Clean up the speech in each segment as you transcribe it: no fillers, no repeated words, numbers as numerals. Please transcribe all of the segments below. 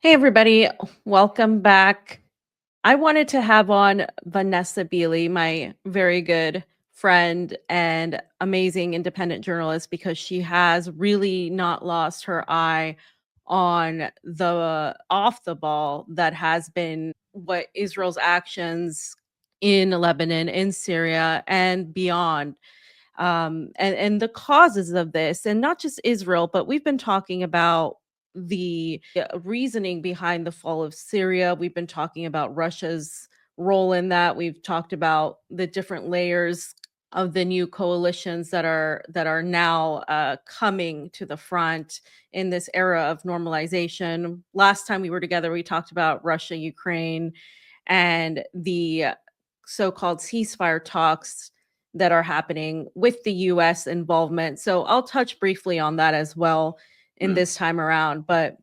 Hey, everybody. Welcome back. I wanted to have on Vanessa Beeley, my very good friend and amazing independent journalist, because she has really not lost her eye on the off the ball that has been what Israel's actions in Lebanon, in Syria, and beyond and the causes of this, and not just Israel, but we've been talking about the reasoning behind the fall of Syria. We've been talking about Russia's role in that. We've talked about the different layers of the new coalitions that are now coming to the front in this era of normalization. Last time we were together, we talked about Russia, Ukraine, and the so-called ceasefire talks that are happening with the US involvement. So I'll touch briefly on that as well in Mm, this time around, but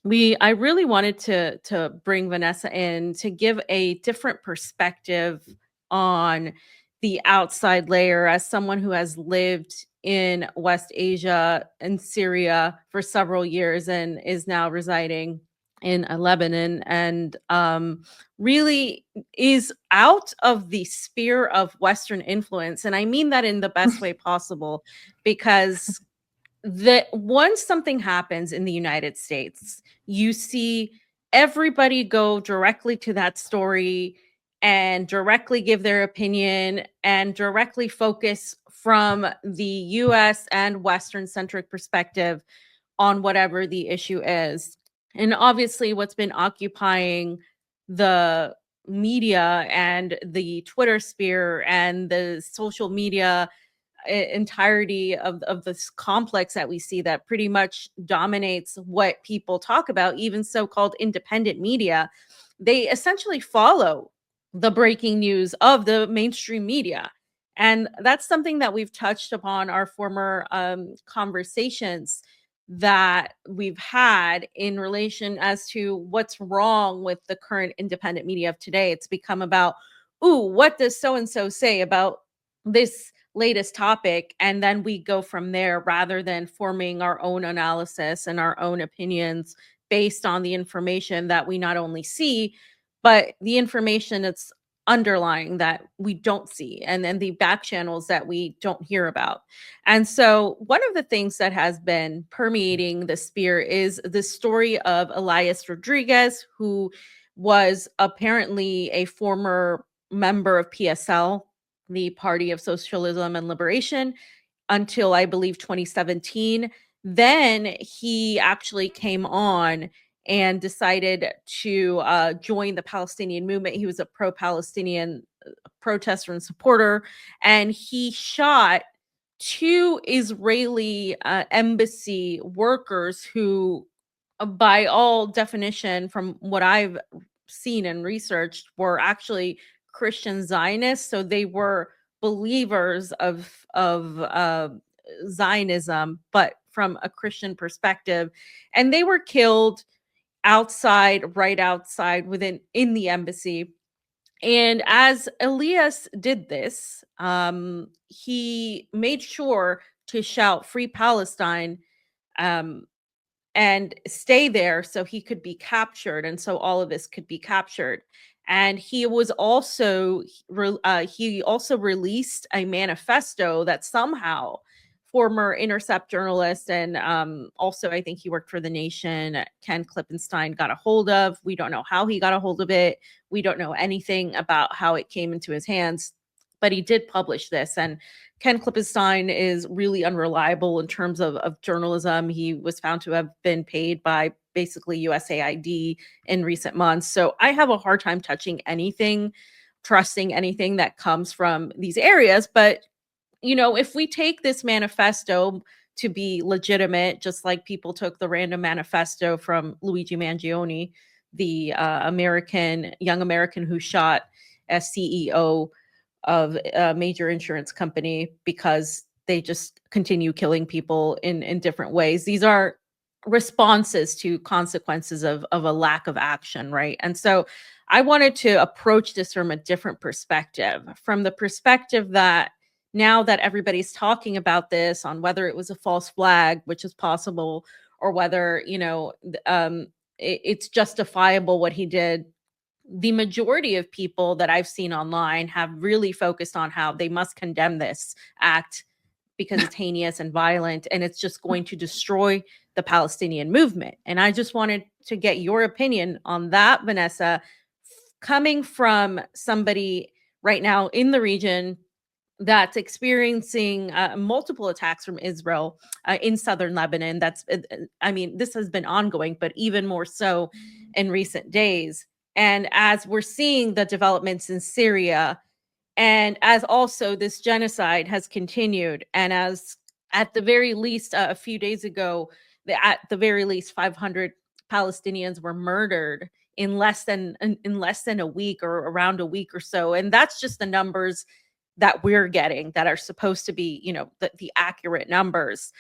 I really wanted to bring Vanessa in to give a different perspective on the outside layer as someone who has lived in West Asia and Syria for several years and is now residing in Lebanon, and really is out of the sphere of Western influence. And I mean that in the best way possible, because once something happens in the United States, you see everybody go directly to that story and directly give their opinion and directly focus from the US and Western centric perspective on whatever the issue is. And obviously, what's been occupying the media and the Twitter sphere and the social media entirety of this complex that we see that pretty much dominates what people talk about, even so-called independent media, they essentially follow the breaking news of the mainstream media. And that's something that we've touched upon our former conversations that we've had in relation as to what's wrong with the current independent media of today. It's become about, ooh, what does so and so say about this latest topic, and then we go from there rather than forming our own analysis and our own opinions based on the information that we not only see, but the information that's underlying that we don't see, and then the back channels that we don't hear about. And so one of the things that has been permeating the sphere is the story of Elias Rodriguez, who was apparently a former member of PSL, the Party of Socialism and Liberation, until I believe 2017. Then he actually came on and decided to join the Palestinian movement. He was a pro Palestinian protester and supporter, and he shot two Israeli embassy workers who, by all definition, from what I've seen and researched, were actually Christian Zionists. So they were believers of Zionism, but from a Christian perspective, and they were killed outside, right outside, within in the embassy. And as Elias did this, he made sure to shout "Free Palestine" um, and stay there so he could be captured, and so all of this could be captured. And he also released a manifesto that somehow former Intercept journalist and also I think he worked for The Nation, Ken Klippenstein, got a hold of. We don't know how he got a hold of it. We don't know anything about how it came into his hands, but he did publish this. And Ken Klippenstein is really unreliable in terms of journalism. He was found to have been paid by basically USAID in recent months. So I have a hard time trusting anything that comes from these areas. But, if we take this manifesto to be legitimate, just like people took the random manifesto from Luigi Mangione, the young American who shot a CEO of a major insurance company because they just continue killing people in different ways. These are responses to consequences of a lack of action, right? And so I wanted to approach this from a different perspective, from the perspective that now that everybody's talking about this, on whether it was a false flag, which is possible, or whether it's justifiable what he did. The majority of people that I've seen online have really focused on how they must condemn this act because it's heinous and violent, and it's just going to destroy the Palestinian movement. And I just wanted to get your opinion on that, Vanessa, coming from somebody right now in the region that's experiencing multiple attacks from Israel in southern Lebanon. I mean, this has been ongoing, but even more so in recent days. And as we're seeing the developments in Syria, and as also this genocide has continued, and as at the very least, a few days ago, at the very least 500 Palestinians were murdered in less than a week, or around a week or so. And that's just the numbers that we're getting that are supposed to be, the accurate numbers.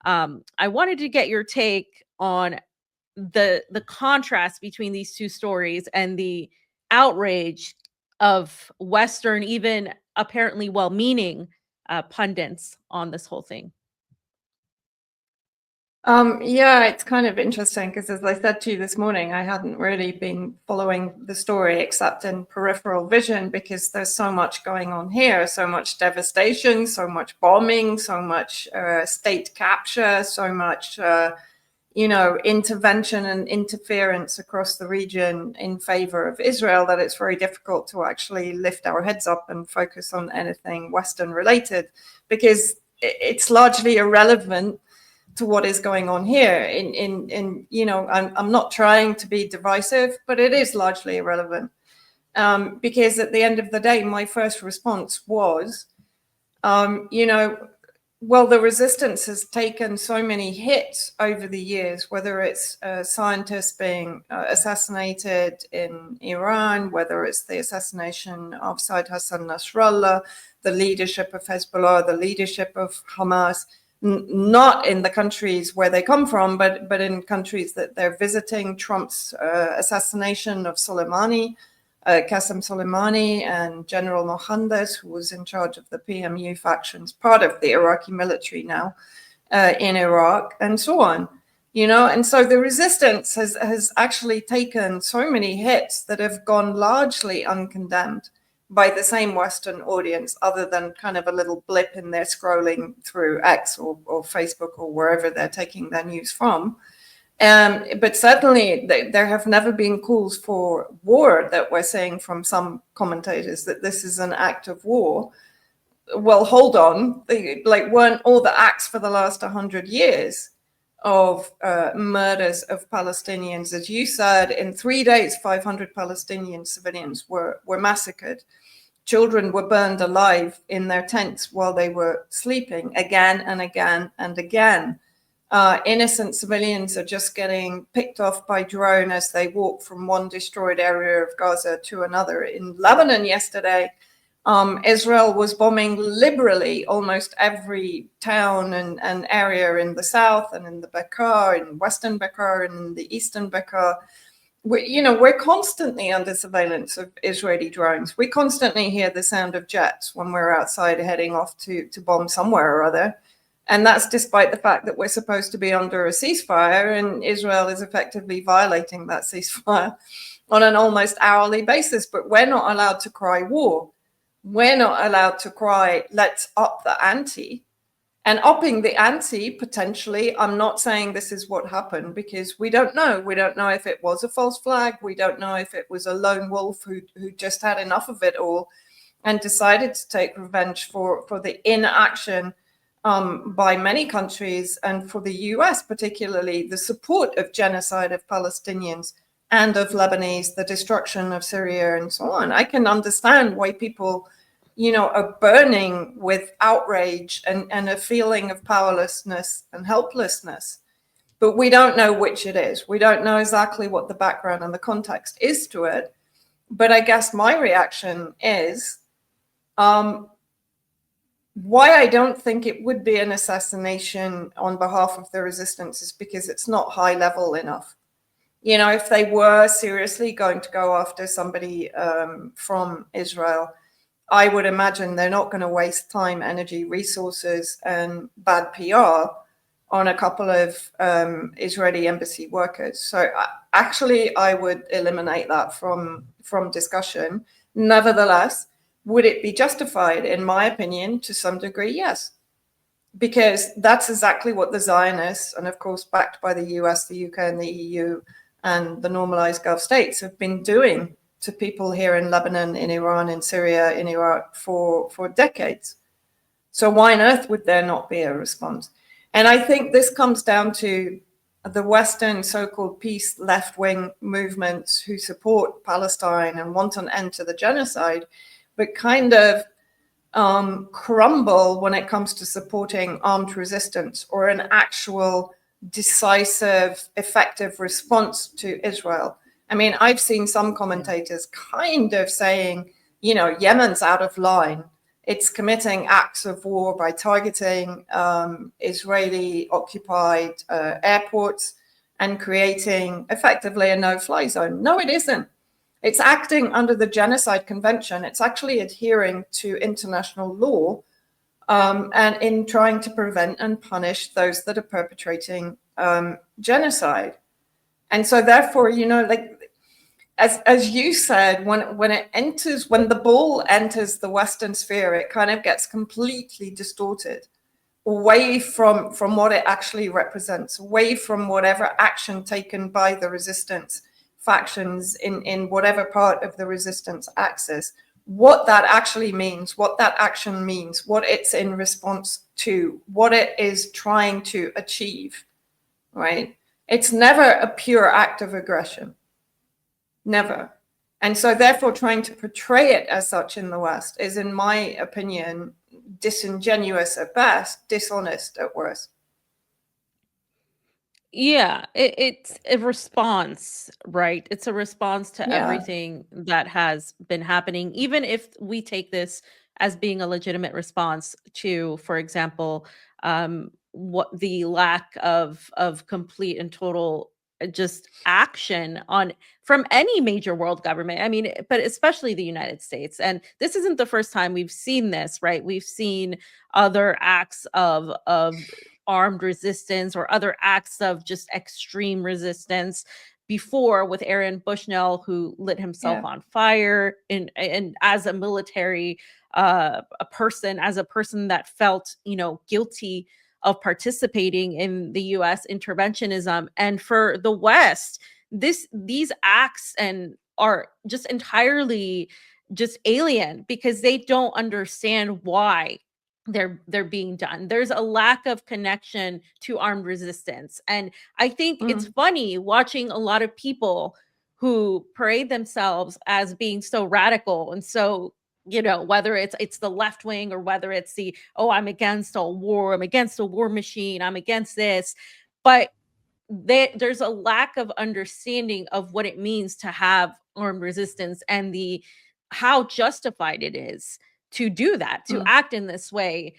I wanted to get your take on the contrast between these two stories and the outrage of Western, even apparently well-meaning pundits on this whole thing. Yeah, it's kind of interesting because, as I said to you this morning, I hadn't really been following the story except in peripheral vision, because there's so much going on here, so much devastation, so much bombing, so much state capture, so much intervention and interference across the region in favor of Israel, that it's very difficult to actually lift our heads up and focus on anything Western related, because it's largely irrelevant to what is going on here. I'm not trying to be divisive, but it is largely irrelevant, because at the end of the day, my first response was, well, the resistance has taken so many hits over the years, whether it's scientists being assassinated in Iran, whether it's the assassination of Said Hassan Nasrallah, the leadership of Hezbollah, the leadership of Hamas, not in the countries where they come from, but in countries that they're visiting. Trump's assassination of Soleimani, Qasem Soleimani, and General Mohandes, who was in charge of the PMU factions, part of the Iraqi military now in Iraq, and so on. And so the resistance has actually taken so many hits that have gone largely uncondemned by the same Western audience, other than kind of a little blip in their scrolling through X or Facebook or wherever they're taking their news from. But certainly there have never been calls for war that we're saying from some commentators that this is an act of war. Well, hold on. Weren't all the acts for the last 100 years of murders of Palestinians? As you said, in 3 days, 500 Palestinian civilians were massacred. Children were burned alive in their tents while they were sleeping, again and again and again. Innocent civilians are just getting picked off by drone as they walk from one destroyed area of Gaza to another. In Lebanon yesterday, Israel was bombing liberally almost every town and area in the south and in the Bekaa, in western Bekaa and in the eastern Bekaa. We're constantly under surveillance of Israeli drones. We constantly hear the sound of jets when we're outside heading off to bomb somewhere or other. And that's despite the fact that we're supposed to be under a ceasefire, and Israel is effectively violating that ceasefire on an almost hourly basis. But we're not allowed to cry war. We're not allowed to cry, let's up the ante. And upping the ante, potentially, I'm not saying this is what happened, because we don't know. We don't know if it was a false flag. We don't know if it was a lone wolf who just had enough of it all and decided to take revenge for the inaction by many countries, and for the US particularly, the support of genocide of Palestinians and of Lebanese, the destruction of Syria, and so on. I can understand why people are burning with outrage and a feeling of powerlessness and helplessness. But we don't know which it is. We don't know exactly what the background and the context is to it. But I guess my reaction is why I don't think it would be an assassination on behalf of the resistance is because it's not high level enough. If they were seriously going to go after somebody from Israel, I would imagine they're not going to waste time, energy, resources, and bad PR on a couple of Israeli embassy workers. So actually, I would eliminate that from discussion. Nevertheless, would it be justified? In my opinion, to some degree, yes, because that's exactly what the Zionists, and of course backed by the US, the UK, and the EU, and the normalized Gulf states, have been doing to people here in Lebanon, in Iran, in Syria, in Iraq for decades. So why on earth would there not be a response? And I think this comes down to the Western so-called peace left-wing movements who support Palestine and want an end to the genocide, but kind of crumble when it comes to supporting armed resistance or an actual decisive, effective response to Israel. I mean, I've seen some commentators kind of saying, Yemen's out of line. It's committing acts of war by targeting Israeli-occupied airports and creating effectively a no-fly zone. No, it isn't. It's acting under the Genocide Convention. It's actually adhering to international law and in trying to prevent and punish those that are perpetrating genocide. And so therefore, as you said, when the ball enters the Western sphere, it kind of gets completely distorted away from what it actually represents, away from whatever action taken by the resistance factions in whatever part of the resistance axis, what that actually means, what that action means, what it's in response to, what it is trying to achieve, right? It's never a pure act of aggression. Never. And so therefore trying to portray it as such in the West is, in my opinion, disingenuous at best, dishonest at worst. Yeah, it's a response, right? It's a response to everything that has been happening, even if we take this as being a legitimate response to, for example, what the lack of complete and total just action on from any major world government. I mean, but especially the United States. And this isn't the first time we've seen this, right? We've seen other acts of armed resistance or other acts of just extreme resistance before, with Aaron Bushnell, who lit himself on fire and as a military a person that felt guilty of participating in the US interventionism. And for the West, these acts and are just entirely just alien because they don't understand why they're being done. There's a lack of connection to armed resistance. And I think it's funny watching a lot of people who parade themselves as being so radical and so, whether it's the left wing or whether it's the, oh, I'm against all war, I'm against a war machine, I'm against this. But there's a lack of understanding of what it means to have armed resistance and the how justified it is to do that, to act in this way,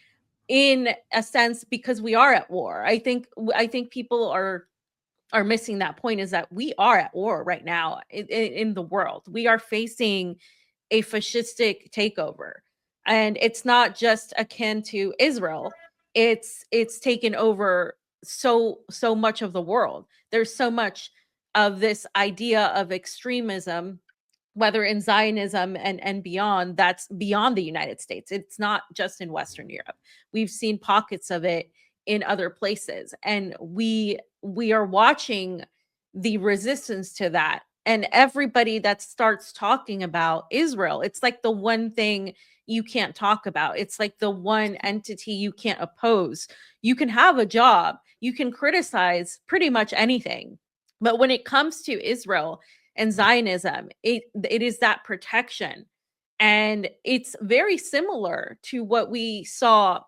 in a sense, because we are at war. I think people are missing that point, is that we are at war right now in the world. We are facing a fascistic takeover, and it's not just akin to Israel. It's taken over so much of the world. There's so much of this idea of extremism, whether in Zionism and beyond, that's beyond the United States. It's not just in Western Europe. We've seen pockets of it in other places, and we are watching the resistance to that. And everybody that starts talking about Israel, it's like the one thing you can't talk about. It's like the one entity you can't oppose. You can have a job, you can criticize pretty much anything. But when it comes to Israel and Zionism, it is that protection. And it's very similar to what we saw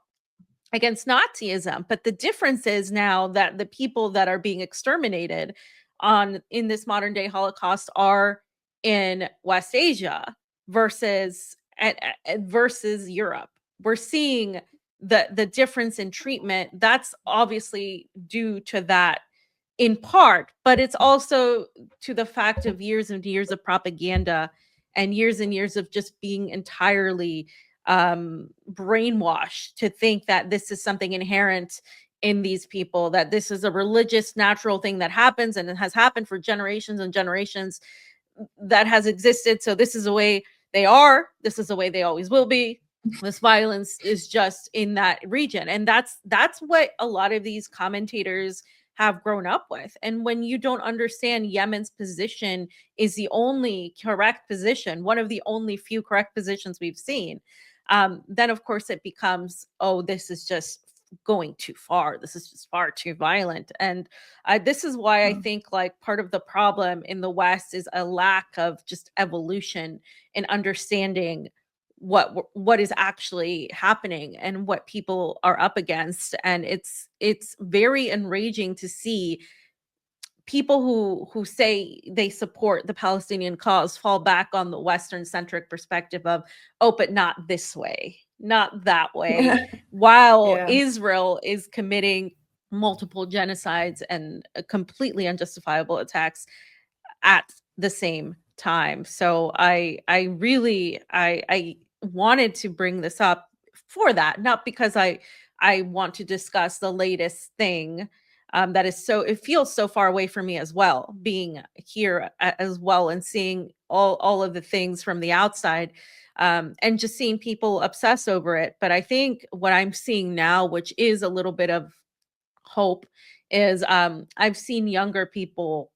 against Nazism. But the difference is now that the people that are being exterminated in this modern day Holocaust are in West Asia versus versus Europe. We're seeing the difference in treatment. That's obviously due to that in part, but it's also to the fact of years and years of propaganda and years of just being entirely brainwashed to think that this is something inherent in these people, that this is a religious natural thing that happens, and it has happened for generations and generations, that has existed. So this is the way they are, this is the way they always will be. This violence is just in that region, and that's what a lot of these commentators have grown up with. And when you don't understand Yemen's position is the only correct position, one of the only few correct positions we've seen, then of course it becomes, oh, this is just going too far, this is just far too violent. And this is why I think like part of the problem in the West is a lack of just evolution and understanding what is actually happening and what people are up against. And it's very enraging to see people who say they support the Palestinian cause fall back on the Western centric perspective of, oh, but not this way, not that way, while Yeah. Israel is committing multiple genocides and completely unjustifiable attacks at the same time. So I really I wanted to bring this up for that, not because I want to discuss the latest thing, that is so, it feels so far away from me as well, being here as well and seeing all of the things from the outside, and just seeing people obsess over it. But I think what I'm seeing now, which is a little bit of hope, is I've seen younger people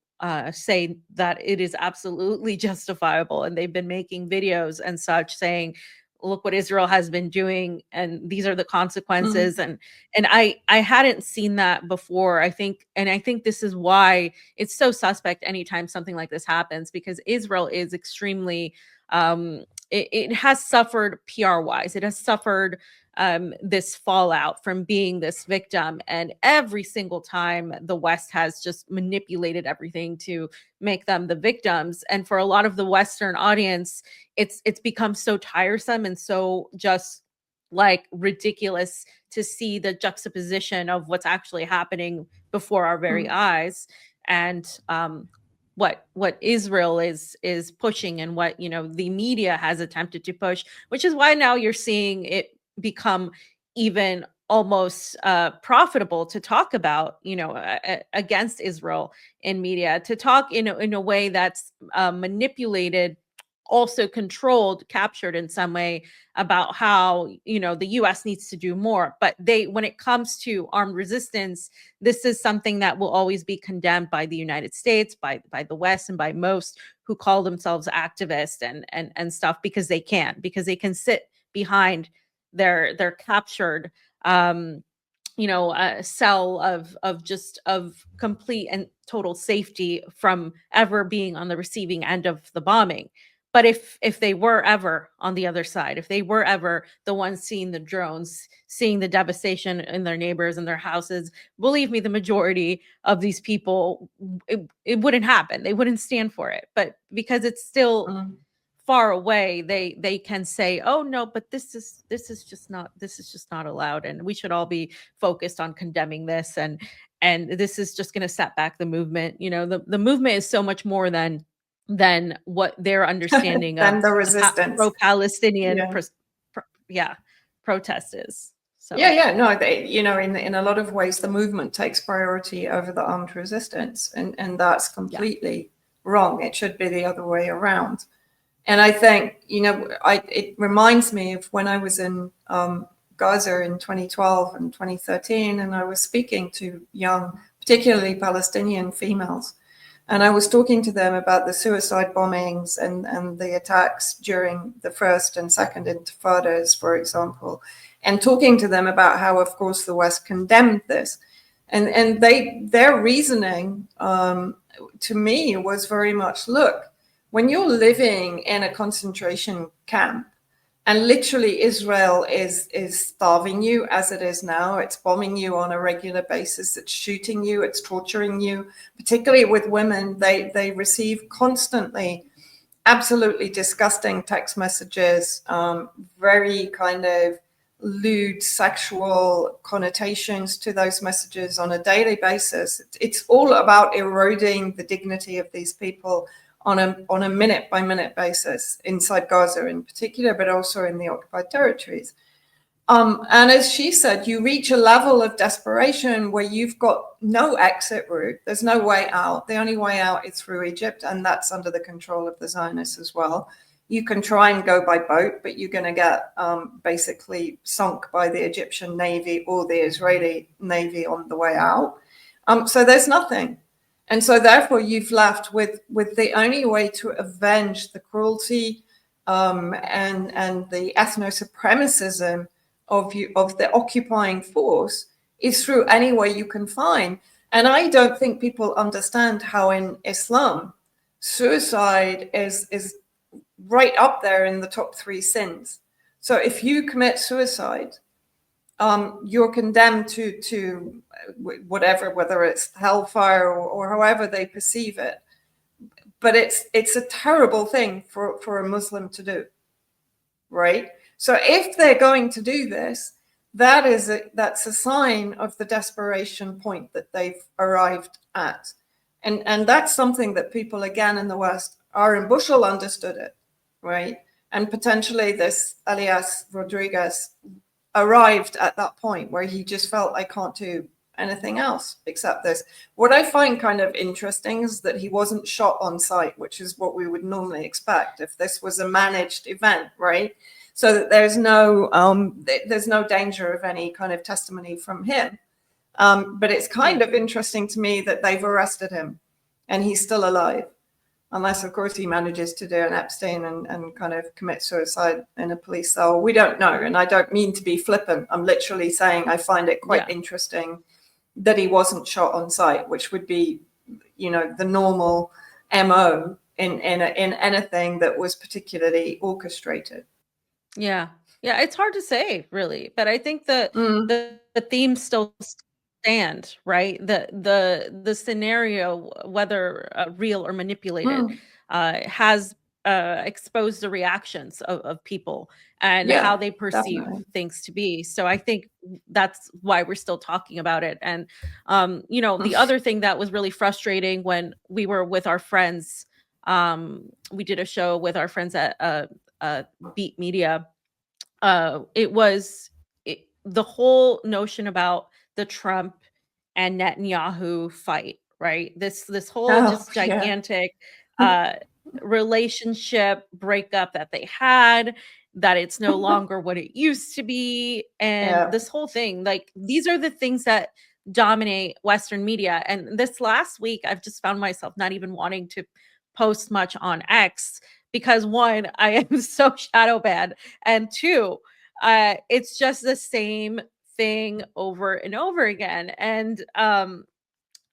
say that it is absolutely justifiable, and they've been making videos and such saying, look what Israel has been doing and these are the consequences. And I hadn't seen that before. I think this is why it's so suspect anytime something like this happens, because Israel is extremely it has suffered PR wise, it has suffered this fallout from being this victim. And every single time the West has just manipulated everything to make them the victims. And for a lot of the Western audience, it's become so tiresome and so just like ridiculous to see the juxtaposition of what's actually happening before our very eyes. And what Israel is pushing, and what, you know, the media has attempted to push, which is why now you're seeing it become even almost profitable to talk about, you know, against Israel in media, to talk in a way that's manipulated, also controlled, captured in some way, about how, you know, the US needs to do more. But when it comes to armed resistance, this is something that will always be condemned by the United States, by the West, and by most who call themselves activists and stuff, because they can sit behind their captured cell of complete and total safety from ever being on the receiving end of the bombing. But if they were ever on the other side, if they were ever the ones seeing the drones, seeing the devastation in their neighbors and their houses, believe me, the majority of these people, it wouldn't happen. They wouldn't stand for it. But because it's still far away, they can say, oh no, but this is just not allowed, and we should all be focused on condemning this, and this is just going to set back the movement. You know, the movement is so much more than what their understanding of than the resistance. pro-Palestinian protest is. So no, you know, in a lot of ways the movement takes priority over the armed resistance, and that's completely wrong. It should be the other way around. And I think, you know, it reminds me of when I was in Gaza in 2012 and 2013, and I was speaking to young, particularly Palestinian females, and I was talking to them about the suicide bombings and the attacks during the first and second intifadas, for example, and talking to them about how, of course, the West condemned this. And their reasoning to me was very much, look, when you're living in a concentration camp and literally Israel is starving you as it is now, it's bombing you on a regular basis, it's shooting you, it's torturing you, particularly with women, they receive constantly absolutely disgusting text messages, very kind of lewd sexual connotations to those messages on a daily basis. It's all about eroding the dignity of these people on a minute-by-minute basis inside Gaza in particular, but also in the occupied territories. And as she said, you reach a level of desperation where you've got no exit route. There's no way out. The only way out is through Egypt, and that's under the control of the Zionists as well. You can try and go by boat, but you're going to get basically sunk by the Egyptian Navy or the Israeli Navy on the way out. So there's nothing. And so therefore you've left with the only way to avenge the cruelty and the ethno-supremacism of the occupying force is through any way you can find. And I don't think people understand how in Islam, suicide is right up there in the top 3 sins. So if you commit suicide, you're condemned to whatever, whether it's hellfire or however they perceive it. But it's a terrible thing for a Muslim to do, right? So if they're going to do this, that's a sign of the desperation point that they've arrived at. And that's something that people, again, in the West, Aaron Bushell understood it, right? And potentially this Elias Rodriguez arrived at that point where he just felt, I can't do anything else except this. What I find kind of interesting is that he wasn't shot on site, which is what we would normally expect if this was a managed event, right? So that there's no danger of any kind of testimony from him. But it's kind of interesting to me that they've arrested him and he's still alive. Unless, of course, he manages to do an Epstein and kind of commit suicide in a police cell. We don't know. And I don't mean to be flippant. I'm literally saying I find it quite interesting that he wasn't shot on site, which would be, the normal MO in anything that was particularly orchestrated. Yeah. It's hard to say, really, but I think the themes still stand, right? The scenario, whether real or manipulated, has exposed the reactions of people and how they perceive things to be. So I think that's why we're still talking about it. And the other thing that was really frustrating when we were with our friends, we did a show with our friends at Beat Media. It was the whole notion about the Trump and Netanyahu fight, right? This whole just gigantic relationship breakup that they had, that it's no longer what it used to be. And this whole thing, like, these are the things that dominate Western media. And this last week, I've just found myself not even wanting to post much on X because, one, I am so shadow banned, and two, it's just the same thing over and over again. And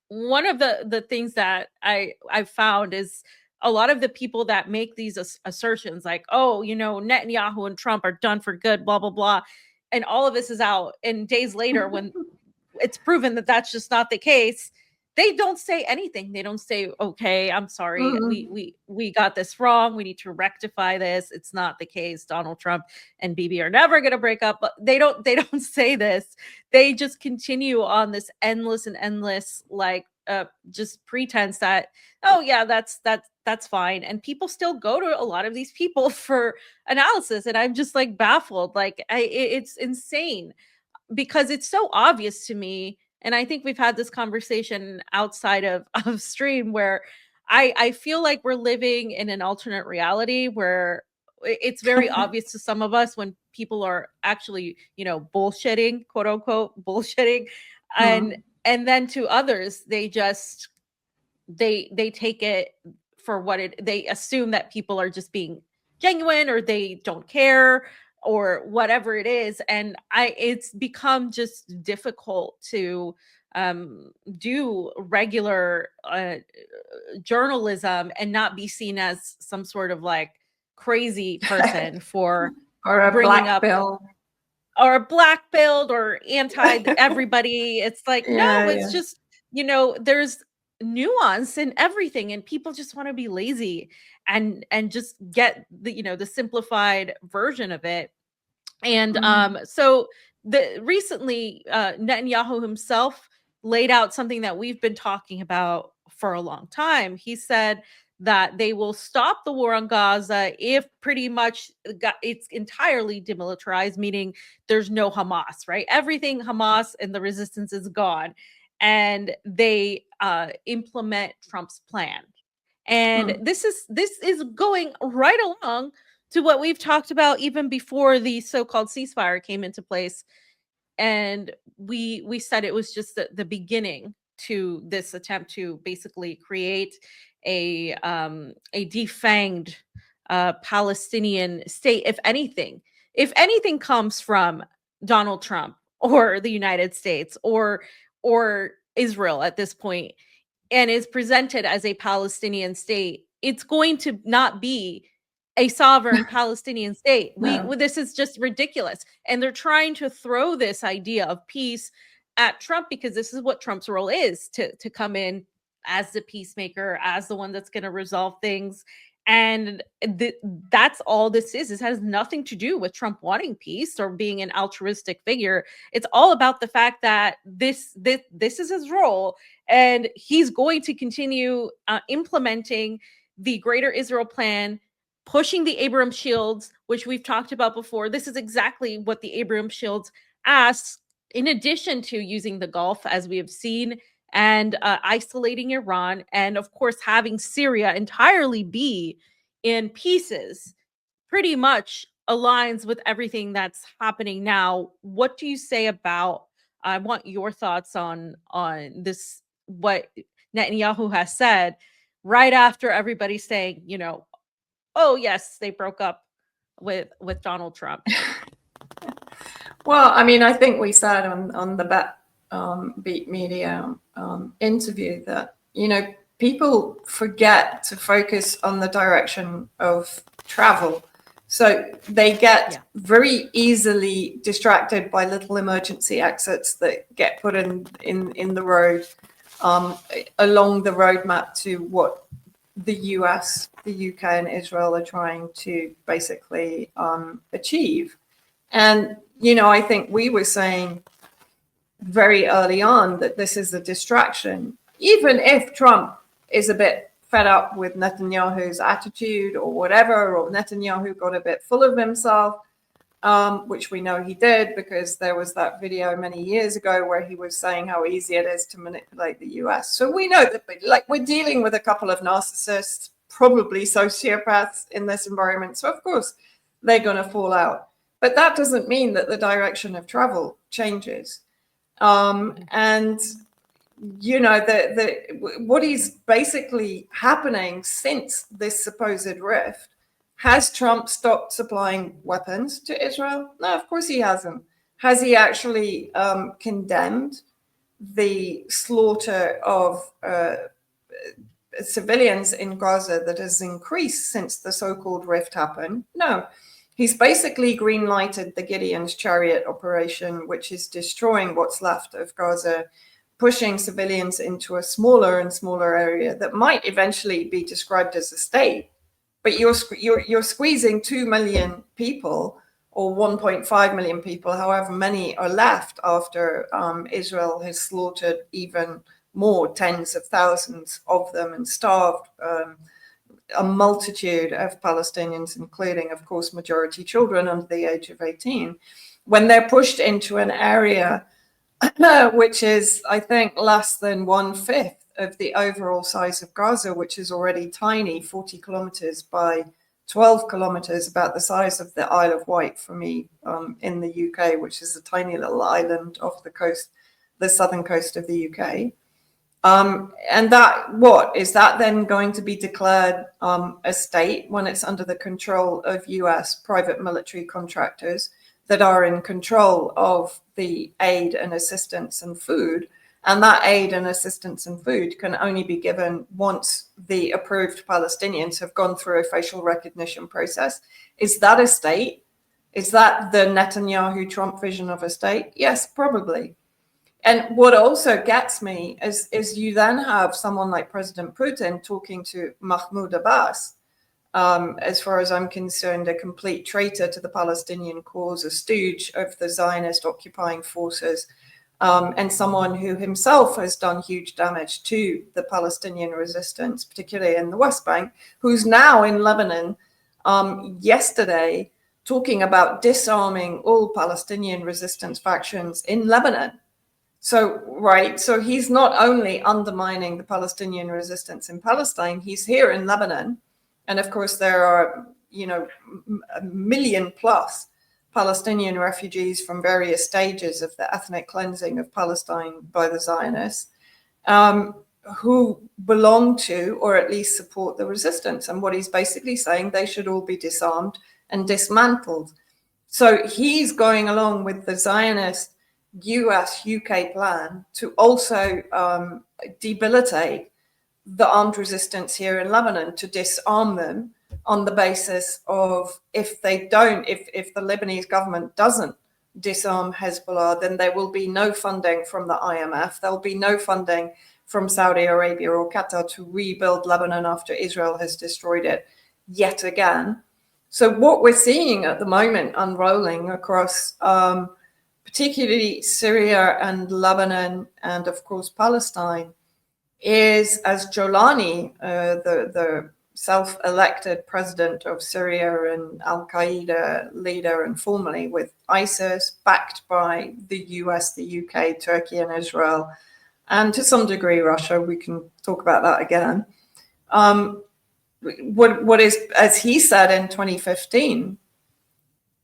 one of the things that I've found is a lot of the people that make these assertions, like, oh, Netanyahu and Trump are done for good, blah blah blah, and all of this is out, and days later when it's proven that that's just not the case, they don't say anything. They don't say, okay, I'm sorry, we got this wrong, we need to rectify this, it's not the case, Donald Trump and Bibi are never going to break up. But they don't say this. They just continue on this endless like just pretense that, oh yeah, that's fine. And people still go to a lot of these people for analysis, and I'm just like baffled. Like, it's insane because it's so obvious to me. And I think we've had this conversation outside of stream, where I feel like we're living in an alternate reality where it's very obvious to some of us when people are actually, bullshitting, quote unquote, bullshitting. And then to others, they just, they take it for what they assume that people are just being genuine, or they don't care, or whatever it is. And it's become just difficult to do regular journalism and not be seen as some sort of like crazy person for or a bringing black up bill, or a black billed or anti everybody. It's like, no, it's just, there's nuance in everything, and people just want to be lazy and just get the simplified version of it. And so recently Netanyahu himself laid out something that we've been talking about for a long time. He said that they will stop the war on Gaza if pretty much it's entirely demilitarized, meaning there's no Hamas, right? Everything Hamas and the resistance is gone, and they implement Trump's plan. And this is going right along to what we've talked about even before the so-called ceasefire came into place. And we said it was just the beginning to this attempt to basically create a defanged Palestinian state. If anything comes from Donald Trump or the United States or Israel at this point, and is presented as a Palestinian state, it's going to not be a sovereign Palestinian state. No. This is just ridiculous. And they're trying to throw this idea of peace at Trump because this is what Trump's role is, to come in as the peacemaker, as the one that's going to resolve things. And that's all this is. This has nothing to do with Trump wanting peace or being an altruistic figure. It's all about the fact that this is his role, and he's going to continue implementing the Greater Israel Plan, pushing the Abraham Shields, which we've talked about before. This is exactly what the Abraham Shields asks, in addition to using the Gulf, as we have seen, and isolating Iran, and of course having Syria entirely be in pieces, pretty much aligns with everything that's happening now. What do you say about, I want your thoughts on this, what Netanyahu has said right after everybody's saying, oh yes, they broke up with Donald Trump. Well, I mean, I think we said on the Beat Media interview that, people forget to focus on the direction of travel. So they get very easily distracted by little emergency exits that get put in the road along the roadmap to what the US, the UK, and Israel are trying to basically achieve. And, I think we were saying very early on that this is a distraction. Even if Trump is a bit fed up with Netanyahu's attitude or whatever, or Netanyahu got a bit full of himself, which we know he did, because there was that video many years ago where he was saying how easy it is to manipulate the US. So we know that, we're dealing with a couple of narcissists, probably sociopaths in this environment. So of course they're going to fall out. But that doesn't mean that the direction of travel changes. And, what is basically happening since this supposed rift, has Trump stopped supplying weapons to Israel? No, of course he hasn't. Has he actually condemned the slaughter of civilians in Gaza that has increased since the so-called rift happened? No. He's basically green-lighted the Gideon's Chariot operation, which is destroying what's left of Gaza, pushing civilians into a smaller and smaller area that might eventually be described as a state. But you're squeezing 2 million people, or 1.5 million people, however many are left after Israel has slaughtered even more, tens of thousands of them, and starved a multitude of Palestinians, including, of course, majority children under the age of 18, when they're pushed into an area which is, I think, less than 1/5 of the overall size of Gaza, which is already tiny, 40 kilometers by 12 kilometers, about the size of the Isle of Wight for me in the UK, which is a tiny little island off the coast, the southern coast of the UK. And is that then going to be declared a state when it's under the control of US private military contractors that are in control of the aid and assistance and food? And that aid and assistance and food can only be given once the approved Palestinians have gone through a facial recognition process. Is that a state? Is that the Netanyahu-Trump vision of a state? Yes, probably. And what also gets me is you then have someone like President Putin talking to Mahmoud Abbas, as far as I'm concerned, a complete traitor to the Palestinian cause, a stooge of the Zionist occupying forces, and someone who himself has done huge damage to the Palestinian resistance, particularly in the West Bank, who's now in Lebanon yesterday talking about disarming all Palestinian resistance factions in Lebanon. So, right, so he's not only undermining the Palestinian resistance in Palestine, he's here in Lebanon. And of course, there are, a million plus Palestinian refugees from various stages of the ethnic cleansing of Palestine by the Zionists, who belong to, or at least support, the resistance. And what he's basically saying, they should all be disarmed and dismantled. So he's going along with the Zionist US-UK plan to also debilitate the armed resistance here in Lebanon, to disarm them on the basis of, if the Lebanese government doesn't disarm Hezbollah, then there will be no funding from the IMF. There'll be no funding from Saudi Arabia or Qatar to rebuild Lebanon after Israel has destroyed it yet again. So what we're seeing at the moment unrolling across particularly Syria and Lebanon and, of course, Palestine is, as Jolani, the self-elected president of Syria and Al-Qaeda leader, and formerly with ISIS, backed by the US, the UK, Turkey, and Israel, and to some degree Russia, we can talk about that again. What is, as he said in 2015,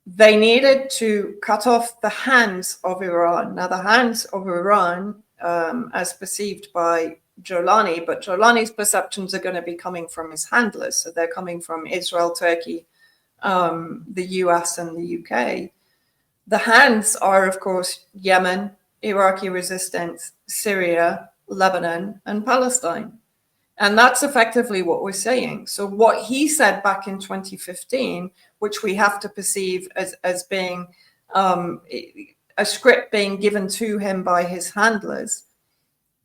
they needed to cut off the hands of Iran. Now, the hands of Iran, as perceived by Jolani, but Jolani's perceptions are going to be coming from his handlers. So they're coming from Israel, Turkey, the US, and the UK. The hands are, of course, Yemen, Iraqi resistance, Syria, Lebanon, and Palestine. And that's effectively what we're saying. So what he said back in 2015, which we have to perceive as being a script being given to him by his handlers,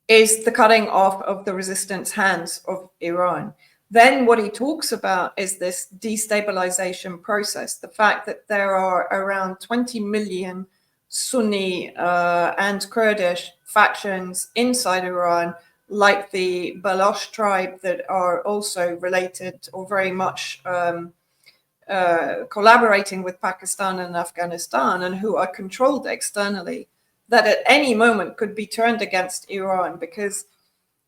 is the cutting off of the resistance hands of Iran. Then what he talks about is this destabilization process, the fact that there are around 20 million Sunni and Kurdish factions inside Iran, like the Baloch tribe, that are also related or very much collaborating with Pakistan and Afghanistan, and who are controlled externally, that at any moment could be turned against Iran, because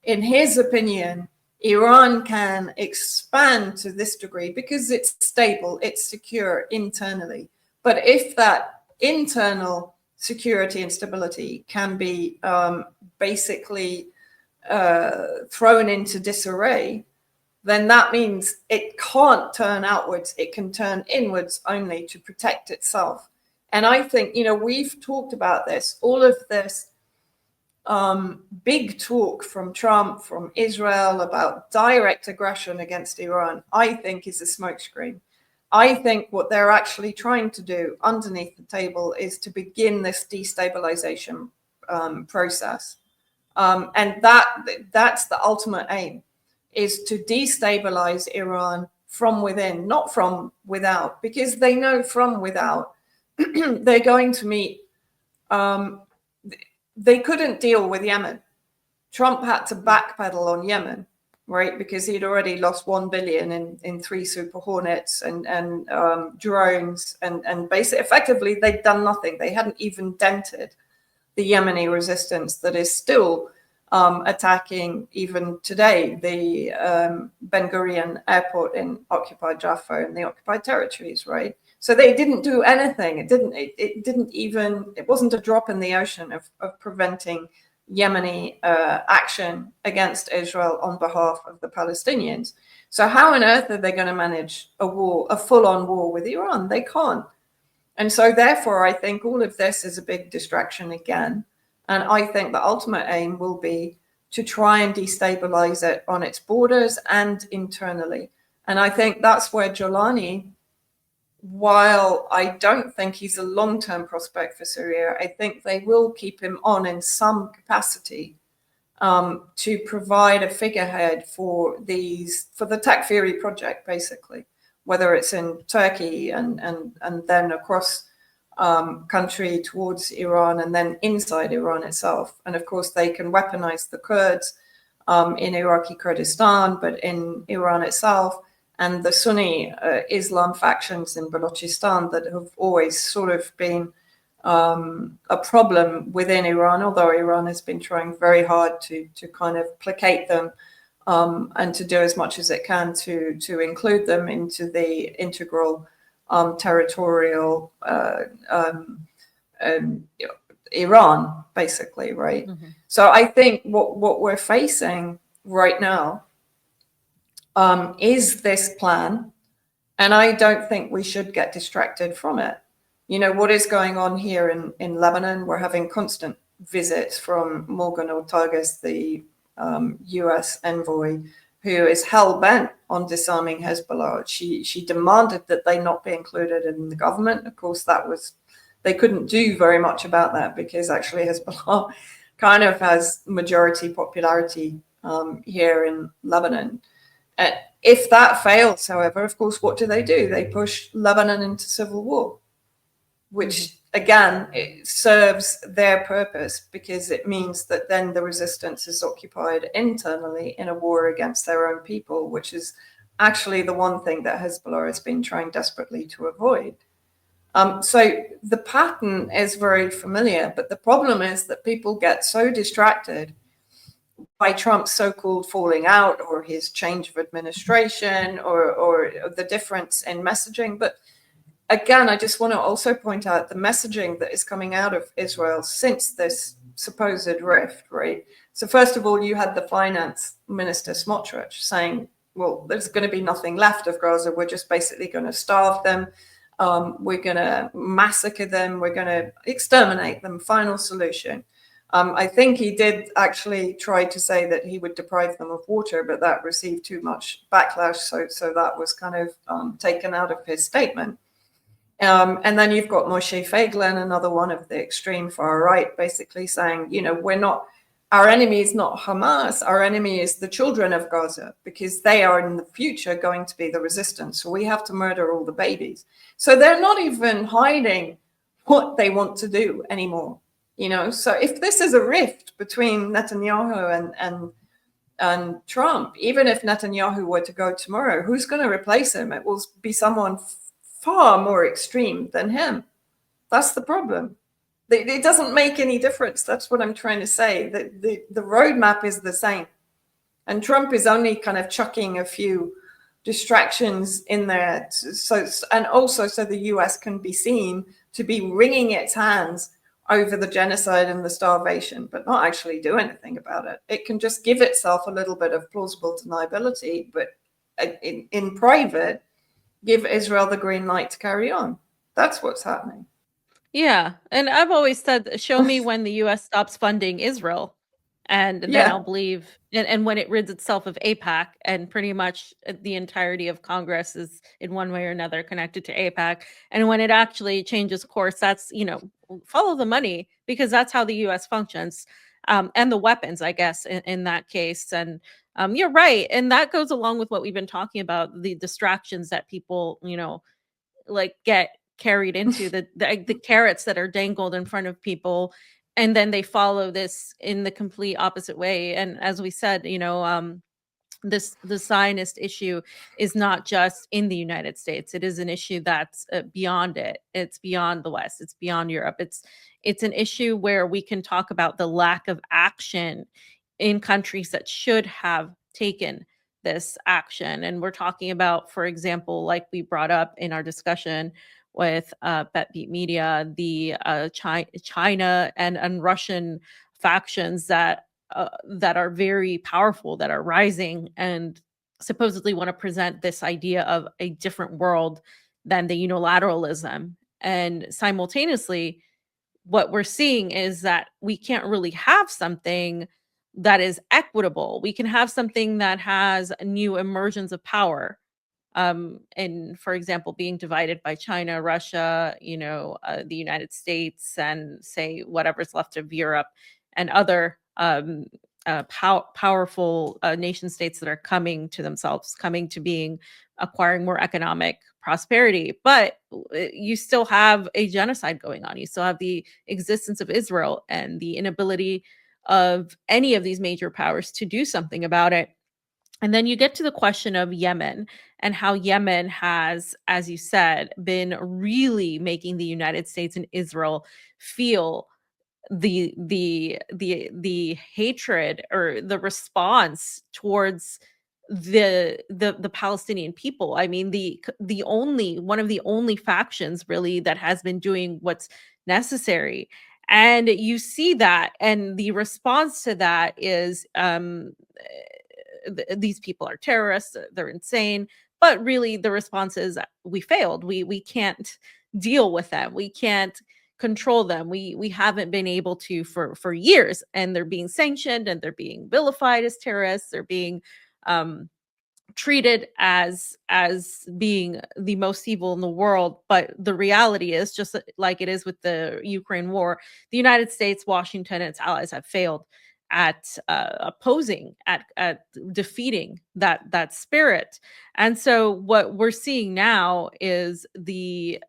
in his opinion, Iran can expand to this degree because it's stable, it's secure internally. But if that internal security and stability can be basically thrown into disarray, then that means it can't turn outwards, it can turn inwards only to protect itself. And I think, we've talked about this, all of this big talk from Trump, from Israel about direct aggression against Iran, I think is a smokescreen. I think what they're actually trying to do underneath the table is to begin this destabilization process. And that's the ultimate aim, is to destabilize Iran from within, not from without, because they know from without they're going to meet. They couldn't deal with Yemen. Trump had to backpedal on Yemen, right? Because he'd already lost $1 billion in 3 Super Hornets and drones, and basically, effectively, they'd done nothing. They hadn't even dented the Yemeni resistance that is still attacking even today the Ben Gurion airport in occupied Jaffa and the occupied territories, right? So they didn't do anything. It wasn't a drop in the ocean of preventing Yemeni action against Israel on behalf of the Palestinians. So how on earth are they going to manage a full-on war with Iran? They can't. And so therefore, I think all of this is a big distraction again. And I think the ultimate aim will be to try and destabilize it on its borders and internally. And I think that's where Jolani, while I don't think he's a long-term prospect for Syria, I think they will keep him on in some capacity to provide a figurehead for the Takfiri project, basically, whether it's in Turkey and then across country towards Iran and then inside Iran itself. And of course, they can weaponize the Kurds in Iraqi Kurdistan, but in Iran itself, and the Sunni Islam factions in Balochistan that have always sort of been a problem within Iran, although Iran has been trying very hard to kind of placate them and to do as much as it can to include them into the integral territorial Iran, basically, right? Mm-hmm. So I think what we're facing right now is this plan, and I don't think we should get distracted from it. You know, what is going on here in Lebanon? We're having constant visits from Morgan Ortagus, the US envoy, who is hell-bent on disarming Hezbollah. She demanded that they not be included in the government. Of course, they couldn't do very much about that because actually Hezbollah kind of has majority popularity here in Lebanon. If that fails, however, of course, what do? They push Lebanon into civil war, which again, it serves their purpose because it means that then the resistance is occupied internally in a war against their own people, which is actually the one thing that Hezbollah has been trying desperately to avoid. So the pattern is very familiar, but the problem is that people get so distracted by Trump's so-called falling out or his change of administration or the difference in messaging. But again, I just want to also point out the messaging that is coming out of Israel since this supposed rift, right? So first of all, you had the finance minister Smotrich saying, well, there's going to be nothing left of Gaza. We're just basically going to starve them. We're going to massacre them. We're going to exterminate them. Final solution. I think he did actually try to say that he would deprive them of water, but that received too much backlash. So that was kind of taken out of his statement. And then you've got Moshe Feiglin, another one of the extreme far right, basically saying, you know, our enemy is not Hamas, our enemy is the children of Gaza, because they are in the future going to be the resistance. So we have to murder all the babies. So they're not even hiding what they want to do anymore, you know. So if this is a rift between Netanyahu and Trump, even if Netanyahu were to go tomorrow, who's going to replace him? It will be someone far more extreme than him. That's the problem. It doesn't make any difference. That's what I'm trying to say. The roadmap is the same. And Trump is only kind of chucking a few distractions in there. And also so the US can be seen to be wringing its hands over the genocide and the starvation, but not actually do anything about it. It can just give itself a little bit of plausible deniability, but in private, give Israel the green light to carry on. That's what's happening. Yeah. And I've always said, show me when the US stops funding Israel. And then I'll believe, and when it rids itself of AIPAC, and pretty much the entirety of Congress is in one way or another connected to AIPAC. And when it actually changes course, that's, you know, follow the money, because that's how the US functions. And the weapons, I guess, in that case. And you're right. And that goes along with what we've been talking about, the distractions that people, you know, like get carried into, the carrots that are dangled in front of people, and then they follow this in the complete opposite way. And as we said, you know, the Zionist issue is not just in the United States. It is an issue that's beyond it. It's beyond the West. It's beyond Europe. It's an issue where we can talk about the lack of action in countries that should have taken this action. And we're talking about, for example, like we brought up in our discussion with BetBeat Media, the China and Russian factions that are very powerful, that are rising and supposedly want to present this idea of a different world than the unilateralism. And simultaneously, what we're seeing is that we can't really have something that is equitable. We can have something that has new emergence of power. And for example, being divided by China, Russia, you know, the United States, and say whatever's left of Europe and other powerful nation states that are coming to themselves, coming to being acquiring more economic prosperity. But you still have a genocide going on. You still have the existence of Israel and the inability of any of these major powers to do something about it. And then you get to the question of Yemen and how Yemen has, as you said, been really making the United States and Israel feel the hatred or the response towards the Palestinian people. I mean, the only one of the only factions really that has been doing what's necessary. And you see that, and the response to that is these people are terrorists, they're insane. But really the response is we failed. We can't deal with them. We can't control them. We haven't been able to for years, and they're being sanctioned and they're being vilified as terrorists. They're being um treated as being the most evil in the world. But the reality is, just like it is with the Ukraine war, the United States, Washington, and its allies have failed at opposing, at defeating that spirit. And so what we're seeing now is the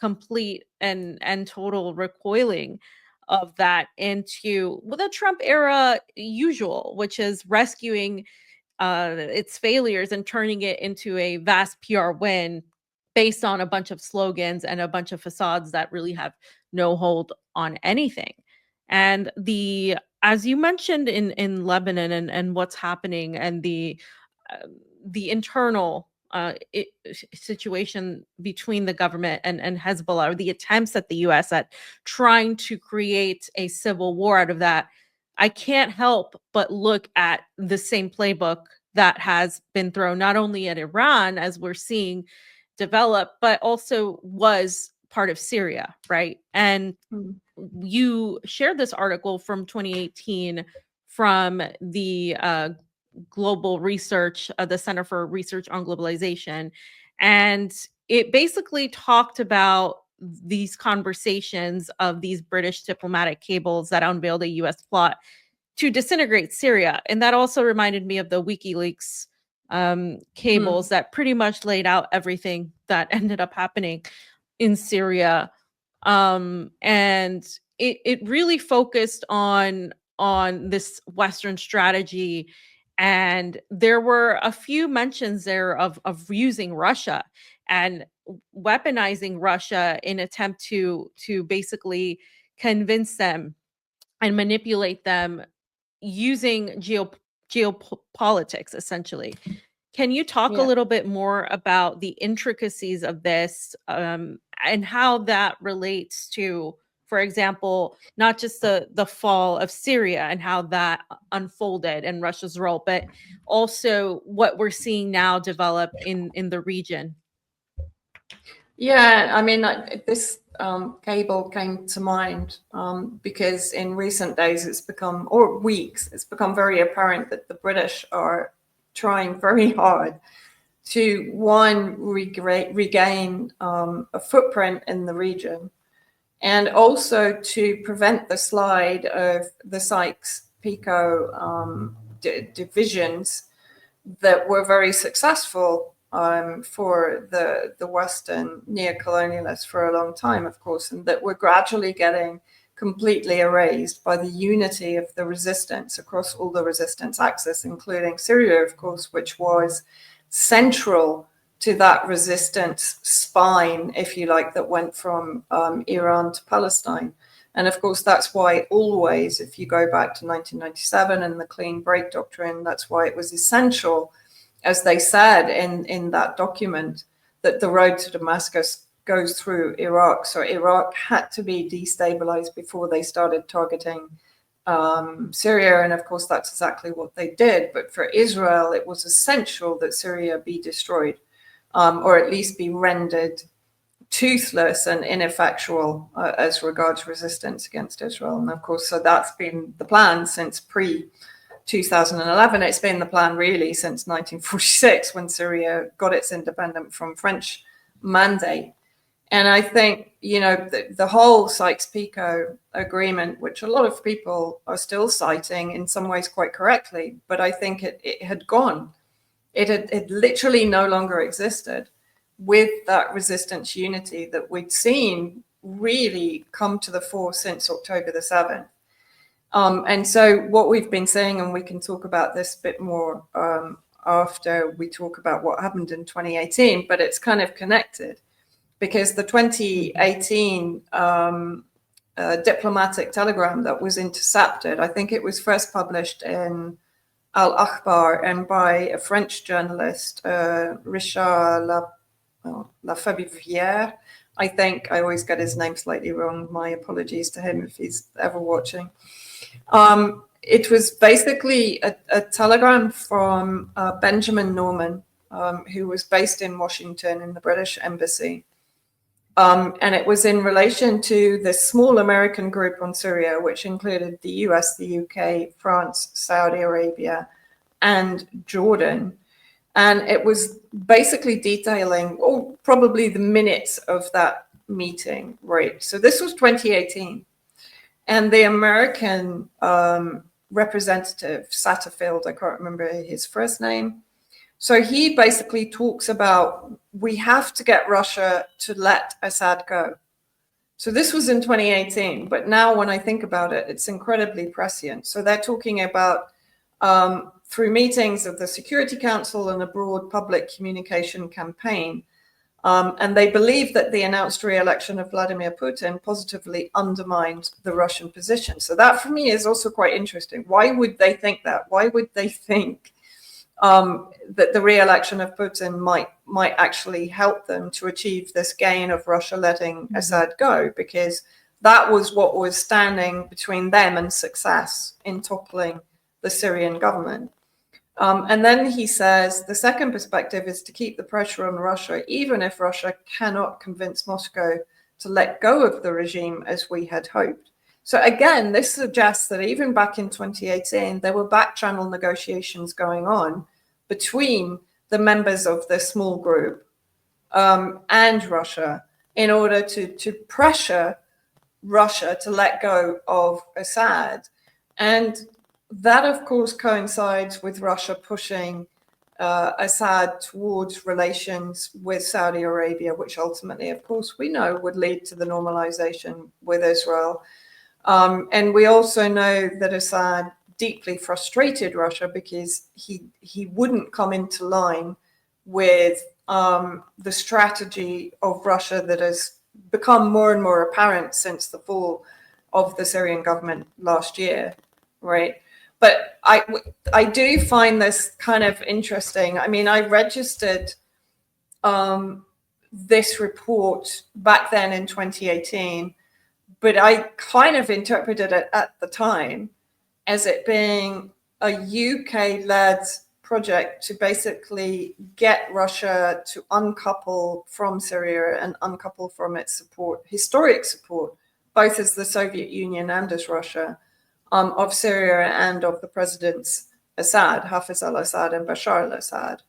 complete and total recoiling of that into the Trump era usual, which is rescuing its failures and turning it into a vast PR win based on a bunch of slogans and a bunch of facades that really have no hold on anything. And the as you mentioned in Lebanon and what's happening, and uh, the internal situation between the government and Hezbollah, or the attempts at the US at trying to create a civil war out of that, I can't help but look at the same playbook that has been thrown not only at Iran, as we're seeing develop, but also was part of Syria, right? And Mm. you shared this article from 2018 from the global research, the Center for Research on Globalization. And it basically talked about these conversations of these British diplomatic cables that unveiled a US plot to disintegrate Syria. And that also reminded me of the WikiLeaks cables that pretty much laid out everything that ended up happening in Syria. And it really focused on this Western strategy. And there were a few mentions there of using Russia and weaponizing Russia in attempt to basically convince them and manipulate them using geopolitics, essentially. Can you talk a Yeah. little bit more about the intricacies of this, and how that relates to, for example, not just the fall of Syria and how that unfolded and Russia's role, but also what we're seeing now develop in the region? Yeah, I mean, this cable came to mind because in recent days it's become, or weeks, it's become very apparent that the British are trying very hard to, one, regain a footprint in the region, and also to prevent the slide of the Sykes-Picot divisions that were very successful for the Western neo-colonialists for a long time, of course, and that were gradually getting completely erased by the unity of the resistance across all the resistance axis, including Syria, of course, which was central to that resistance spine, if you like, that went from Iran to Palestine. And of course, that's why always, if you go back to 1997 and the clean break doctrine, that's why it was essential, as they said in that document, that the road to Damascus goes through Iraq. So Iraq had to be destabilized before they started targeting Syria. And of course, that's exactly what they did. But for Israel, it was essential that Syria be destroyed, or at least be rendered toothless and ineffectual as regards resistance against Israel. And of course, so that's been the plan since pre-2011. It's been the plan really since 1946, when Syria got its independence from French mandate. And I think, you know, the whole Sykes-Picot agreement, which a lot of people are still citing in some ways quite correctly, but I think it had gone. It literally no longer existed with that resistance unity that we'd seen really come to the fore since October the 7th. And so what we've been saying, and we can talk about this a bit more after we talk about what happened in 2018, but it's kind of connected, because the 2018 diplomatic telegram that was intercepted, I think it was first published in Al-Akhbar and by a French journalist, Richard Lafebivière. I think I always get his name slightly wrong. My apologies to him if he's ever watching. It was basically a telegram from Benjamin Norman, who was based in Washington in the British Embassy. And it was in relation to the small American group on Syria, which included the US, the UK, France, Saudi Arabia, and Jordan. And it was basically detailing, probably the minutes of that meeting, right? So this was 2018. And the American representative, Satterfield, I can't remember his first name. So he basically talks about, we have to get Russia to let Assad go. So this was in 2018, but now when I think about it, it's incredibly prescient. So they're talking about through meetings of the Security Council and a broad public communication campaign. And they believe that the announced re-election of Vladimir Putin positively undermined the Russian position. So that for me is also quite interesting. Why would they think that? Why would they think that the re-election of Putin might actually help them to achieve this gain of Russia letting Assad go? Because that was what was standing between them and success in toppling the Syrian government. And then he says the second perspective is to keep the pressure on Russia, even if Russia cannot convince Moscow to let go of the regime as we had hoped. So again, this suggests that even back in 2018, there were back-channel negotiations going on between the members of the small group and Russia in order to pressure Russia to let go of Assad. And that, of course, coincides with Russia pushing Assad towards relations with Saudi Arabia, which ultimately, of course, we know would lead to the normalization with Israel. And we also know that Assad deeply frustrated Russia because he wouldn't come into line with the strategy of Russia that has become more and more apparent since the fall of the Syrian government last year, right? But I do find this kind of interesting. I mean, I registered this report back then in 2018, but I kind of interpreted it at the time as it being a UK-led project to basically get Russia to uncouple from Syria and uncouple from its support, historic support, both as the Soviet Union and as Russia, of Syria and of the presidents Assad, Hafez al-Assad and Bashar al-Assad.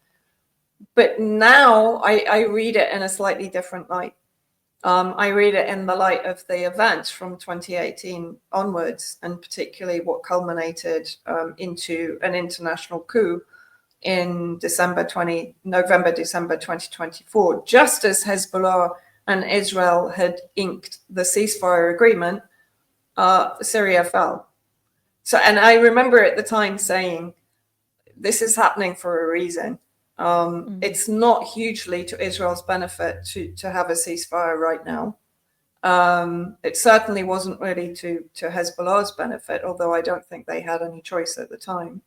But now I read it in a slightly different light. I read it in the light of the events from 2018 onwards, and particularly what culminated into an international coup in December 2024, just as Hezbollah and Israel had inked the ceasefire agreement, Syria fell. So, and I remember at the time saying, this is happening for a reason. It's not hugely to Israel's benefit to have a ceasefire right now. It certainly wasn't really to Hezbollah's benefit, although I don't think they had any choice at the time.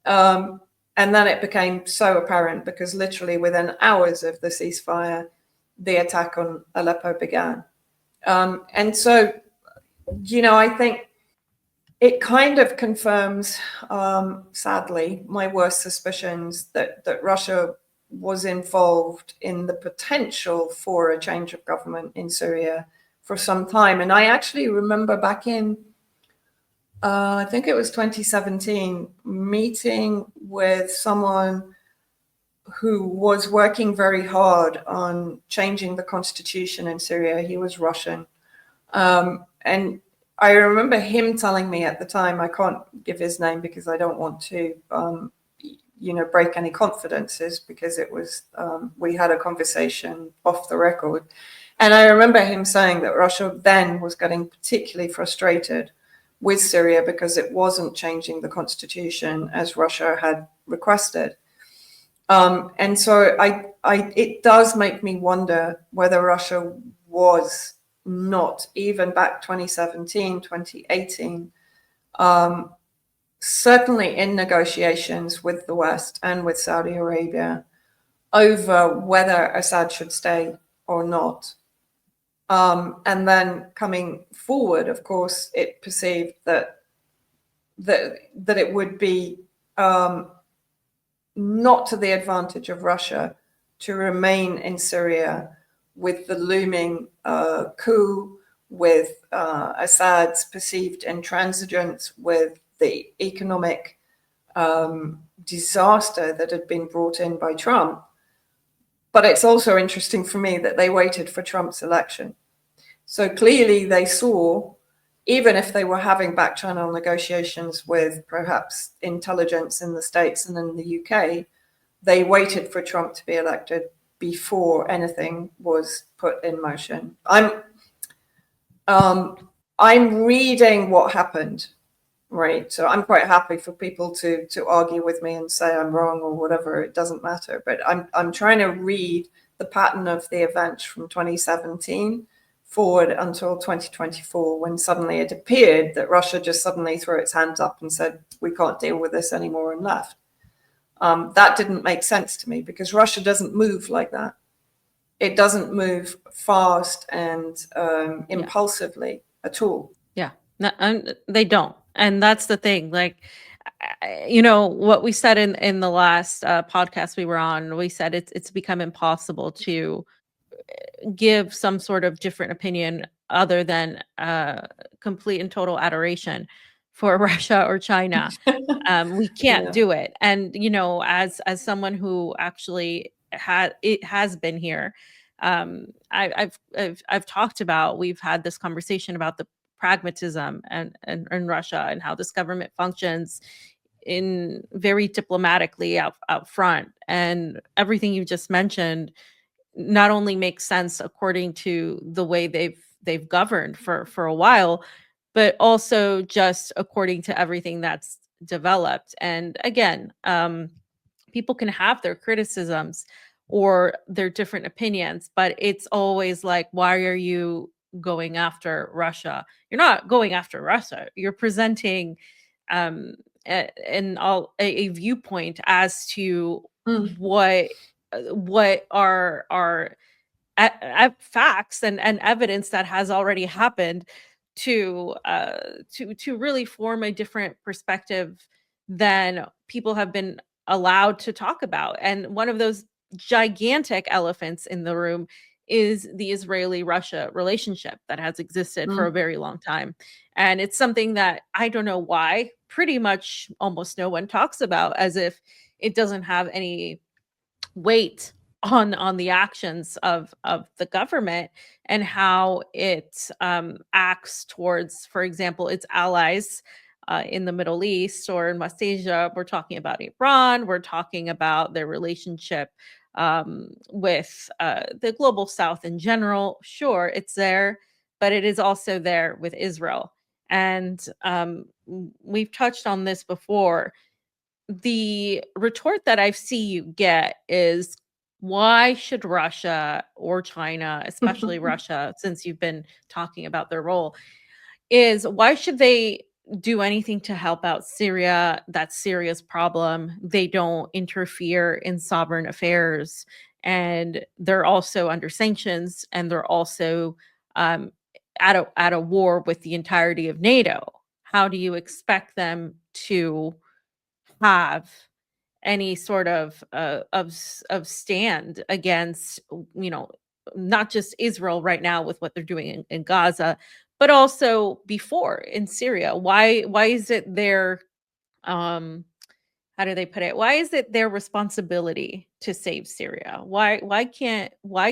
And then it became so apparent because literally within hours of the ceasefire, the attack on Aleppo began. And so, you know, I think it kind of confirms, sadly, my worst suspicions that Russia was involved in the potential for a change of government in Syria for some time. And I actually remember back in, I think it was 2017, meeting with someone who was working very hard on changing the constitution in Syria. He was Russian. And I remember him telling me at the time, I can't give his name because I don't want to, break any confidences, because it was we had a conversation off the record. And I remember him saying that Russia then was getting particularly frustrated with Syria because it wasn't changing the constitution as Russia had requested. And so it does make me wonder whether Russia was not, even back 2017, 2018, certainly in negotiations with the West and with Saudi Arabia over whether Assad should stay or not. And then coming forward, of course, it perceived that it would be not to the advantage of Russia to remain in Syria with the looming coup, with Assad's perceived intransigence, with the economic disaster that had been brought in by Trump. But it's also interesting for me that they waited for Trump's election. So clearly they saw, even if they were having back channel negotiations with perhaps intelligence in the States and in the UK, they waited for Trump to be elected before anything was put in motion. I'm reading what happened, right? So I'm quite happy for people to argue with me and say I'm wrong or whatever. It doesn't matter. But I'm trying to read the pattern of the events from 2017 forward until 2024, when suddenly it appeared that Russia just suddenly threw its hands up and said, we can't deal with this anymore, and left. That didn't make sense to me, because Russia doesn't move like that. It doesn't move fast and impulsively at all. Yeah, they don't. And that's the thing. Like, what we said in the last podcast we were on, we said it's become impossible to give some sort of different opinion other than complete and total adoration for Russia or China. We can't do it. And as someone who actually has been here, I've talked about, we've had this conversation about the pragmatism and in Russia, and how this government functions in very diplomatically out front, and everything you just mentioned not only makes sense according to the way they've governed for a while, but also just according to everything that's developed. And again, people can have their criticisms or their different opinions, but it's always like, why are you going after Russia? You're not going after Russia. You're presenting a viewpoint as to what are facts and evidence that has already happened to really form a different perspective than people have been allowed to talk about. And one of those gigantic elephants in the room is the Israeli-Russia relationship that has existed for a very long time. And it's something that I don't know why pretty much almost no one talks about, as if it doesn't have any weight on the actions of the government and how it acts towards, for example, its allies in the Middle East or in West Asia. We're talking about Iran. We're talking about their relationship with the global South in general. Sure, it's there, but it is also there with Israel. And we've touched on this before. The retort that I see you get is, why should Russia or China, especially Russia, since you've been talking about their role, is why should they do anything to help out Syria? That's Syria's problem. They don't interfere in sovereign affairs, and they're also under sanctions, and they're also at a war with the entirety of NATO. How do you expect them to have any sort of stand against, not just Israel right now with what they're doing in Gaza, but also before in Syria? Why is it their how do they put it? Why is it their responsibility to save Syria? Why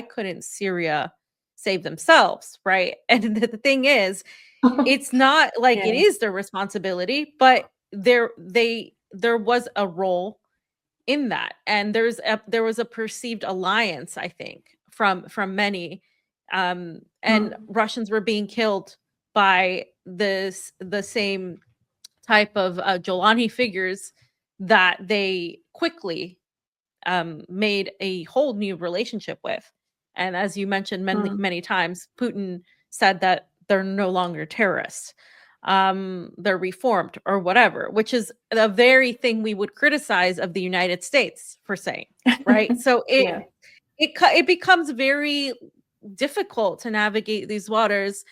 couldn't Syria save themselves, right? And the thing is, it's not like it is their responsibility, but there was a role in that, and there was a perceived alliance, I think, from many, and Russians were being killed by the same type of Jolani figures that they quickly made a whole new relationship with. And as you mentioned many times, Putin said that they're no longer terrorists. They're reformed or whatever, which is the very thing we would criticize of the United States for saying, right? So Yeah. it becomes very difficult to navigate these waters,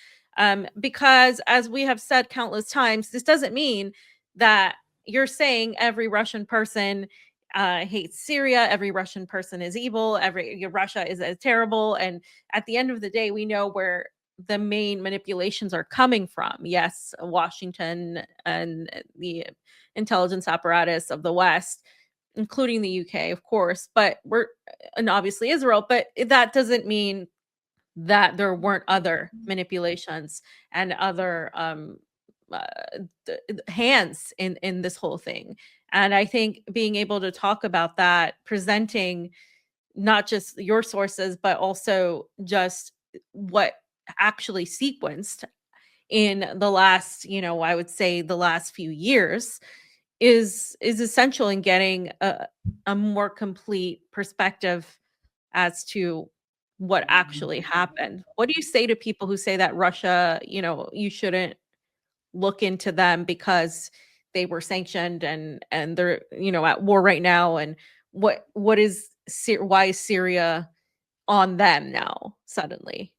because, as we have said countless times, this doesn't mean that you're saying every Russian person hates Syria, every Russian person is evil, every Russia is terrible, and at the end of the day, we know where the main manipulations are coming from. Yes, Washington and the intelligence apparatus of the West, including the UK, of course, and obviously Israel, but that doesn't mean that there weren't other manipulations and other uh, hands in this whole thing. And I think being able to talk about that, presenting not just your sources, but also just what actually sequenced in the last, I would say the last few years, is essential in getting a more complete perspective as to what actually happened. What do you say to people who say that Russia, you shouldn't look into them because they were sanctioned and they're, at war right now, and why is Syria on them now suddenly?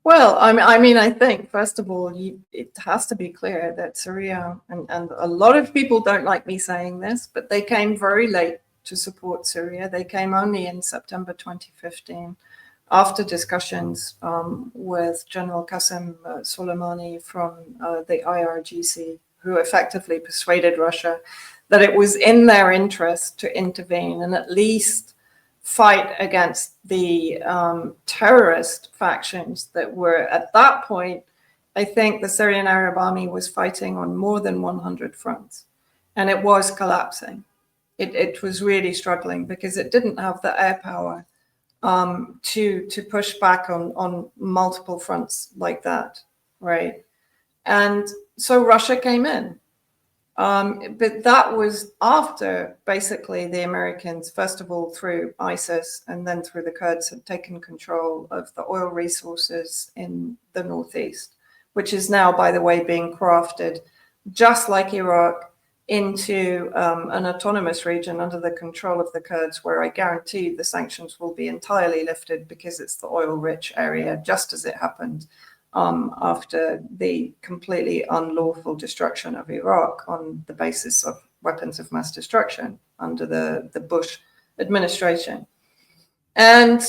Well, I think, first of all, it has to be clear that Syria, and a lot of people don't like me saying this, but they came very late to support Syria. They came only in September 2015, after discussions with General Qasem Soleimani from the IRGC, who effectively persuaded Russia that it was in their interest to intervene and at least fight against the terrorist factions that were, at that point, I think the Syrian Arab Army was fighting on more than 100 fronts, and it was collapsing. It was really struggling because it didn't have the air power to push back on multiple fronts like that, right? And so Russia came in. But that was after basically the Americans, first of all through ISIS and then through the Kurds, had taken control of the oil resources in the northeast, which is now, by the way, being crafted just like Iraq into an autonomous region under the control of the Kurds, where I guarantee the sanctions will be entirely lifted because it's the oil-rich area, just as it happened after the completely unlawful destruction of Iraq on the basis of weapons of mass destruction under the Bush administration. And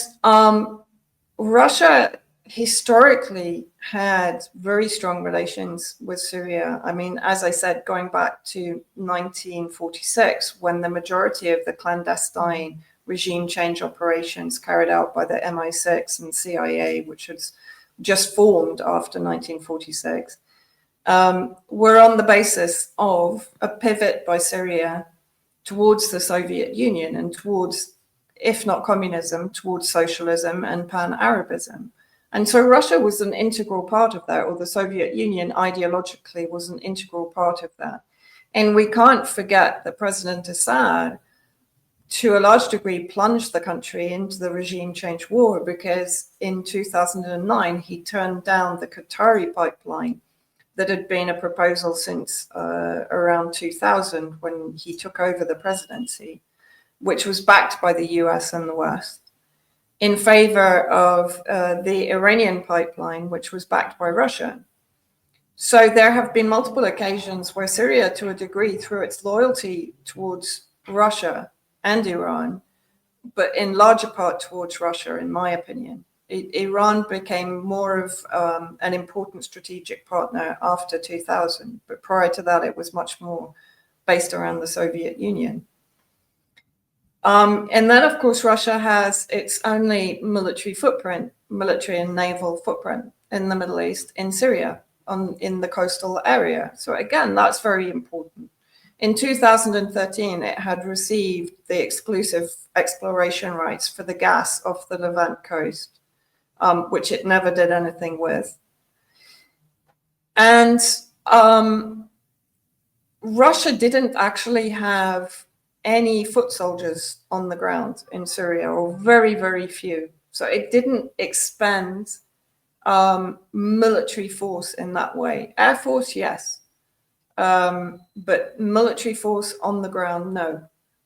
Russia historically had very strong relations with Syria. I mean, as I said, going back to 1946, when the majority of the clandestine regime change operations carried out by the MI6 and CIA, which was just formed after 1946, were on the basis of a pivot by Syria towards the Soviet Union and towards, if not communism, towards socialism and pan-Arabism. And so Russia was an integral part of that, or the Soviet Union ideologically was an integral part of that. And we can't forget that President Assad, to a large degree, plunged the country into the regime change war because in 2009, he turned down the Qatari pipeline that had been a proposal since around 2000 when he took over the presidency, which was backed by the US and the West, in favor of the Iranian pipeline, which was backed by Russia. So there have been multiple occasions where Syria, to a degree, through its loyalty towards Russia and Iran, but in larger part towards Russia, in my opinion. Iran became more of an important strategic partner after 2000, but prior to that, it was much more based around the Soviet Union. And then, of course, Russia has its only military and naval footprint in the Middle East, in Syria, in the coastal area. So again, that's very important. In 2013, it had received the exclusive exploration rights for the gas off the Levant coast, which it never did anything with. And Russia didn't actually have any foot soldiers on the ground in Syria, or very, very few. So it didn't expend military force in that way. Air Force, yes. But military force on the ground, no.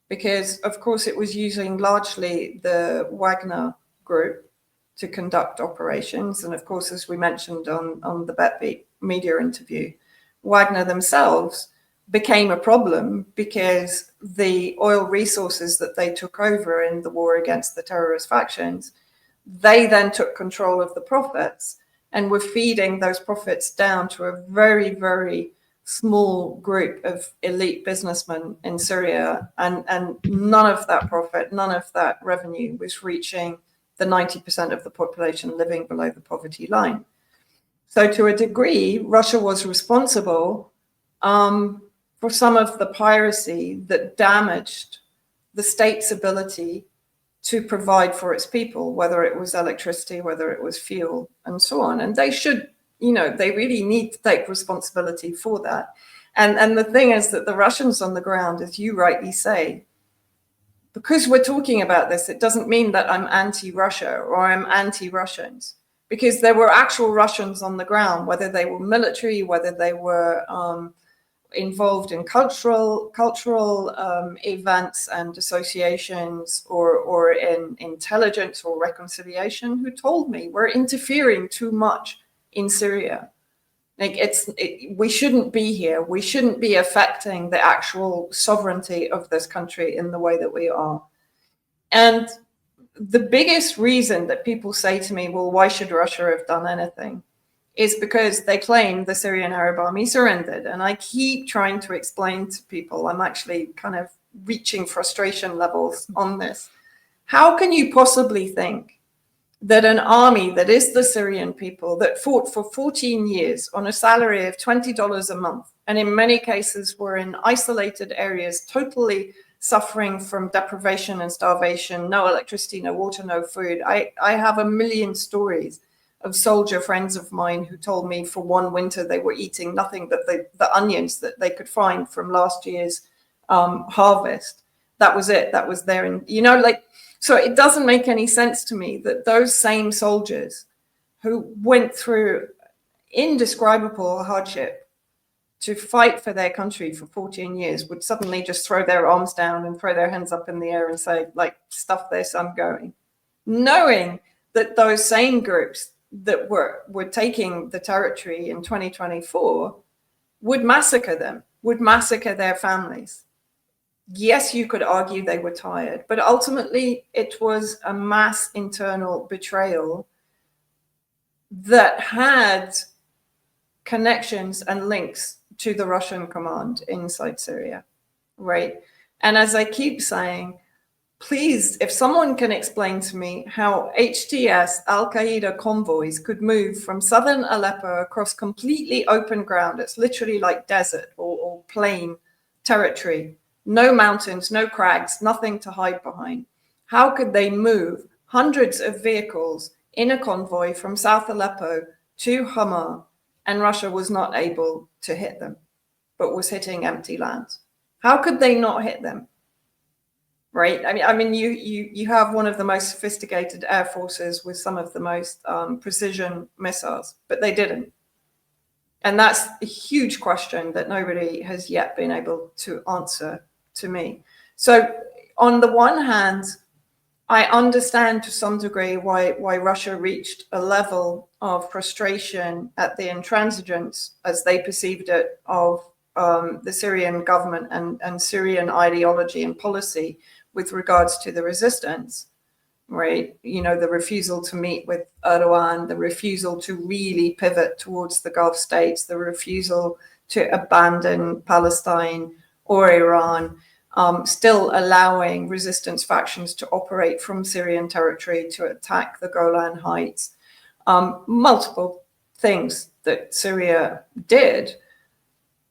Because, of course, it was using largely the Wagner group to conduct operations. And, of course, as we mentioned on the BetBeat media interview, Wagner themselves became a problem because the oil resources that they took over in the war against the terrorist factions, they then took control of the profits and were feeding those profits down to a very, very small group of elite businessmen in Syria, and none of that profit, none of that revenue was reaching the 90% of the population living below the poverty line. So to a degree, Russia was responsible for some of the piracy that damaged the state's ability to provide for its people, whether it was electricity, whether it was fuel, and so on. And they should, they really need to take responsibility for that. And the thing is that the Russians on the ground, as you rightly say, because we're talking about this, it doesn't mean that I'm anti-Russia or I'm anti-Russians, because there were actual Russians on the ground, whether they were military, whether they were involved in cultural events and associations, or in intelligence or reconciliation, who told me we're interfering too much in Syria. Like we shouldn't be here. We shouldn't be affecting the actual sovereignty of this country in the way that we are. And the biggest reason that people say to me, well, why should Russia have done anything, is because they claim the Syrian Arab army surrendered. And I keep trying to explain to people, I'm actually kind of reaching frustration levels on this. How can you possibly think that an army that is the Syrian people, that fought for 14 years on a salary of $20 a month, and in many cases were in isolated areas, totally suffering from deprivation and starvation, no electricity, no water, no food. I have a million stories of soldier friends of mine who told me for one winter they were eating nothing but the onions that they could find from last year's harvest. That was it. That was there. And, so it doesn't make any sense to me that those same soldiers who went through indescribable hardship to fight for their country for 14 years would suddenly just throw their arms down and throw their hands up in the air and say, like, stuff this, I'm going. Knowing that those same groups that were taking the territory in 2024 would massacre them, would massacre their families. Yes, you could argue they were tired, but ultimately it was a mass internal betrayal that had connections and links to the Russian command inside Syria, right? And as I keep saying, please, if someone can explain to me how HTS Al-Qaeda convoys could move from southern Aleppo across completely open ground, it's literally like desert or plain territory, no mountains, no crags, nothing to hide behind. How could they move hundreds of vehicles in a convoy from South Aleppo to Hama, and Russia was not able to hit them, but was hitting empty lands? How could they not hit them? Right? I mean, you have one of the most sophisticated air forces with some of the most precision missiles, but they didn't. And that's a huge question that nobody has yet been able to answer to me. So on the one hand, I understand to some degree why Russia reached a level of frustration at the intransigence, as they perceived it, of the Syrian government and Syrian ideology and policy with regards to the resistance, right? The refusal to meet with Erdogan, the refusal to really pivot towards the Gulf states, the refusal to abandon Palestine or Iran, still allowing resistance factions to operate from Syrian territory to attack the Golan Heights. Multiple things that Syria did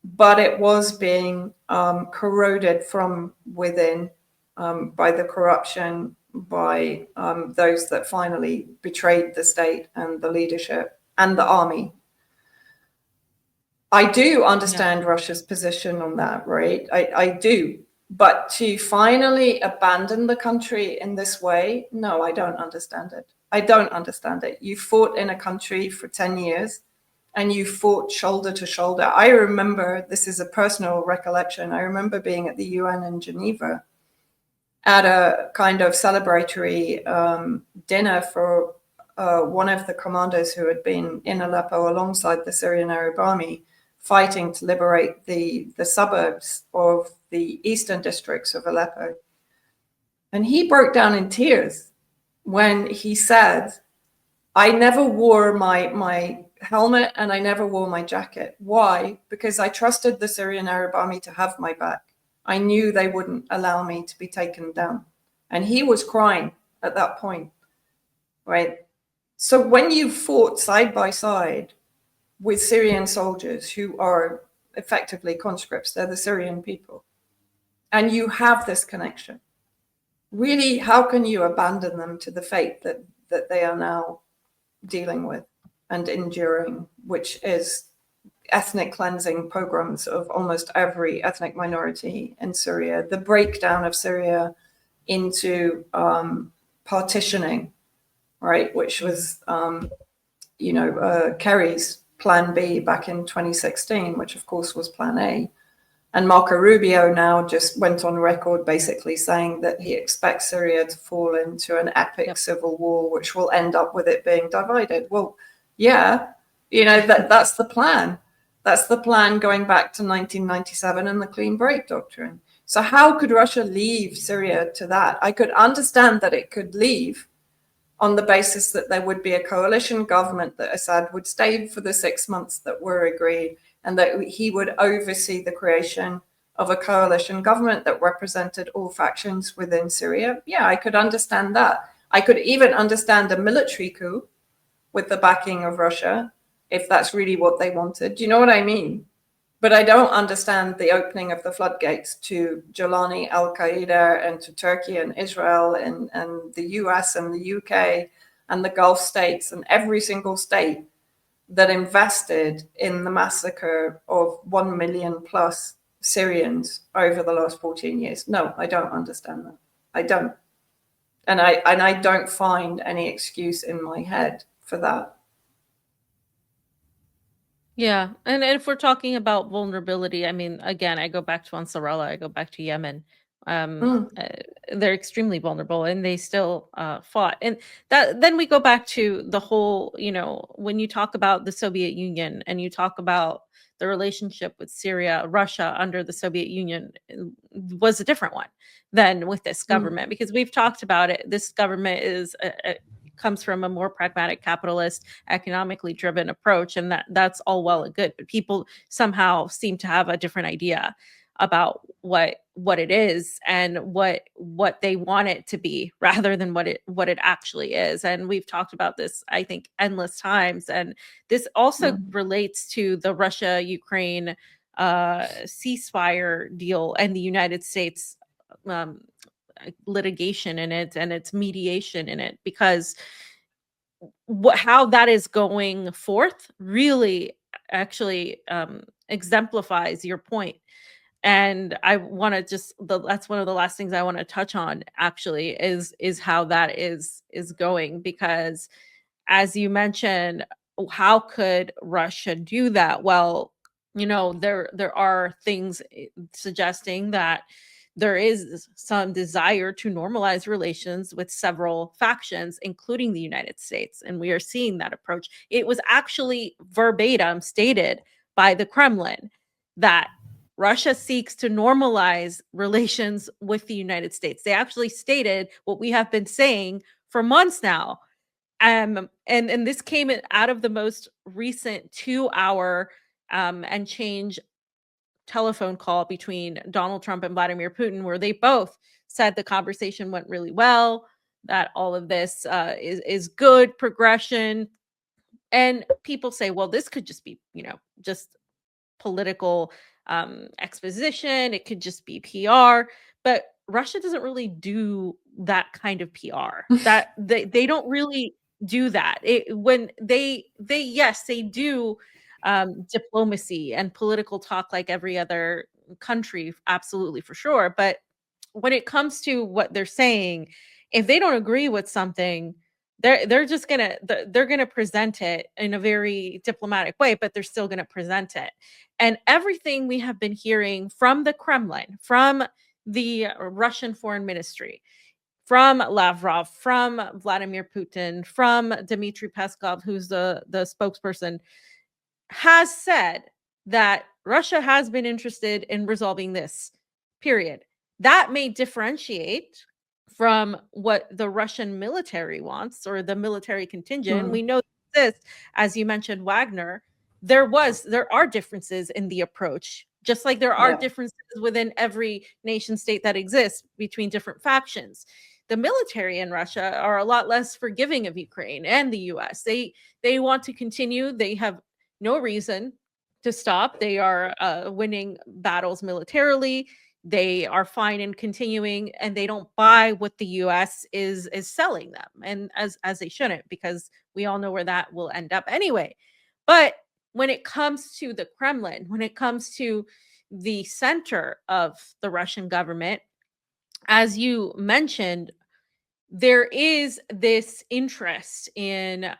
but it was being corroded from within by the corruption, by those that finally betrayed the state and the leadership and the army. I do understand Russia's position on that, right? I do. But to finally abandon the country in this way, no, I don't understand it. I don't understand it. You fought in a country for 10 years and you fought shoulder to shoulder. I remember, this is a personal recollection, I remember being at the UN in Geneva at a kind of celebratory dinner for one of the commanders who had been in Aleppo alongside the Syrian Arab Army, fighting to liberate the suburbs of the eastern districts of Aleppo. And he broke down in tears when he said, I never wore my helmet and I never wore my jacket. Why? Because I trusted the Syrian Arab Army to have my back. I knew they wouldn't allow me to be taken down. And he was crying at that point, right? So when you fought side by side with Syrian soldiers who are effectively conscripts, they're the Syrian people, and you have this connection, really, how can you abandon them to the fate that they are now dealing with and enduring, which is ethnic cleansing pogroms of almost every ethnic minority in Syria, the breakdown of Syria into partitioning, right, which was, Kerry's Plan B back in 2016, which of course was Plan A. And Marco Rubio now just went on record basically saying that he expects Syria to fall into an epic civil war, which will end up with it being divided. Well, yeah, that's the plan. That's the plan going back to 1997 and the clean break doctrine. So how could Russia leave Syria to that? I could understand that it could leave on the basis that there would be a coalition government, that Assad would stay for the 6 months that were agreed, and that he would oversee the creation of a coalition government that represented all factions within Syria. Yeah, I could understand that. I could even understand a military coup with the backing of Russia, if that's really what they wanted. Do you know what I mean? But I don't understand the opening of the floodgates to Jilani, Al-Qaeda, and to Turkey and Israel and the US and the UK and the Gulf states and every single state that invested in the massacre of 1 million plus Syrians over the last 14 years. No, I don't understand that. I don't. And I don't find any excuse in my head for that. Yeah, and if we're talking about vulnerability, I mean, again, I go back to Ansarallah, I go back to Yemen. They're extremely vulnerable, and they still fought. And that then we go back to the whole, when you talk about the Soviet Union and you talk about the relationship with Syria, Russia under the Soviet Union was a different one than with this government, because we've talked about it. This government comes from a more pragmatic, capitalist, economically driven approach, and that's all well and good, but people somehow seem to have a different idea about what it is and what they want it to be, rather than what it actually is. And we've talked about this, I think, endless times. And this also relates to the Russia Ukraine ceasefire deal and the United States litigation in it and its mediation in it, because how that is going forth really actually exemplifies your point. And I want to that's one of the last things I want to touch on, actually, is how that is going, because as you mentioned, how could Russia do that? Well, there are things suggesting that there is some desire to normalize relations with several factions, including the United States. And we are seeing that approach. It was actually verbatim stated by the Kremlin that Russia seeks to normalize relations with the United States. They actually stated what we have been saying for months now. And this came out of the most recent 2-hour and change telephone call between Donald Trump and Vladimir Putin, where they both said the conversation went really well, that all of this is good progression. And people say, well, this could just be, just political exposition. It could just be PR. But Russia doesn't really do that kind of PR. That they don't really do that. When they yes, they do diplomacy and political talk like every other country, absolutely, for sure. But when it comes to what they're saying, if they don't agree with something, they're just gonna they're gonna present it in a very diplomatic way, but they're still gonna present it. And everything we have been hearing from the Kremlin, from the Russian foreign ministry, from Lavrov, from Vladimir Putin, from Dmitry Peskov, who's the spokesperson, has said that Russia has been interested in resolving this, period. That may differentiate from what the Russian military wants or the military contingent. We know this, as you mentioned, Wagner. There are differences in the approach, just like there are differences within every nation state that exists between different factions. The military in Russia are a lot less forgiving of Ukraine and the US. They want to continue. They have no reason to stop. They are winning battles militarily. They are fine in continuing, and they don't buy what the U.S. is selling them, and as they shouldn't, because we all know where that will end up anyway. But when it comes to the Kremlin, when it comes to the center of the Russian government, as you mentioned, there is this interest in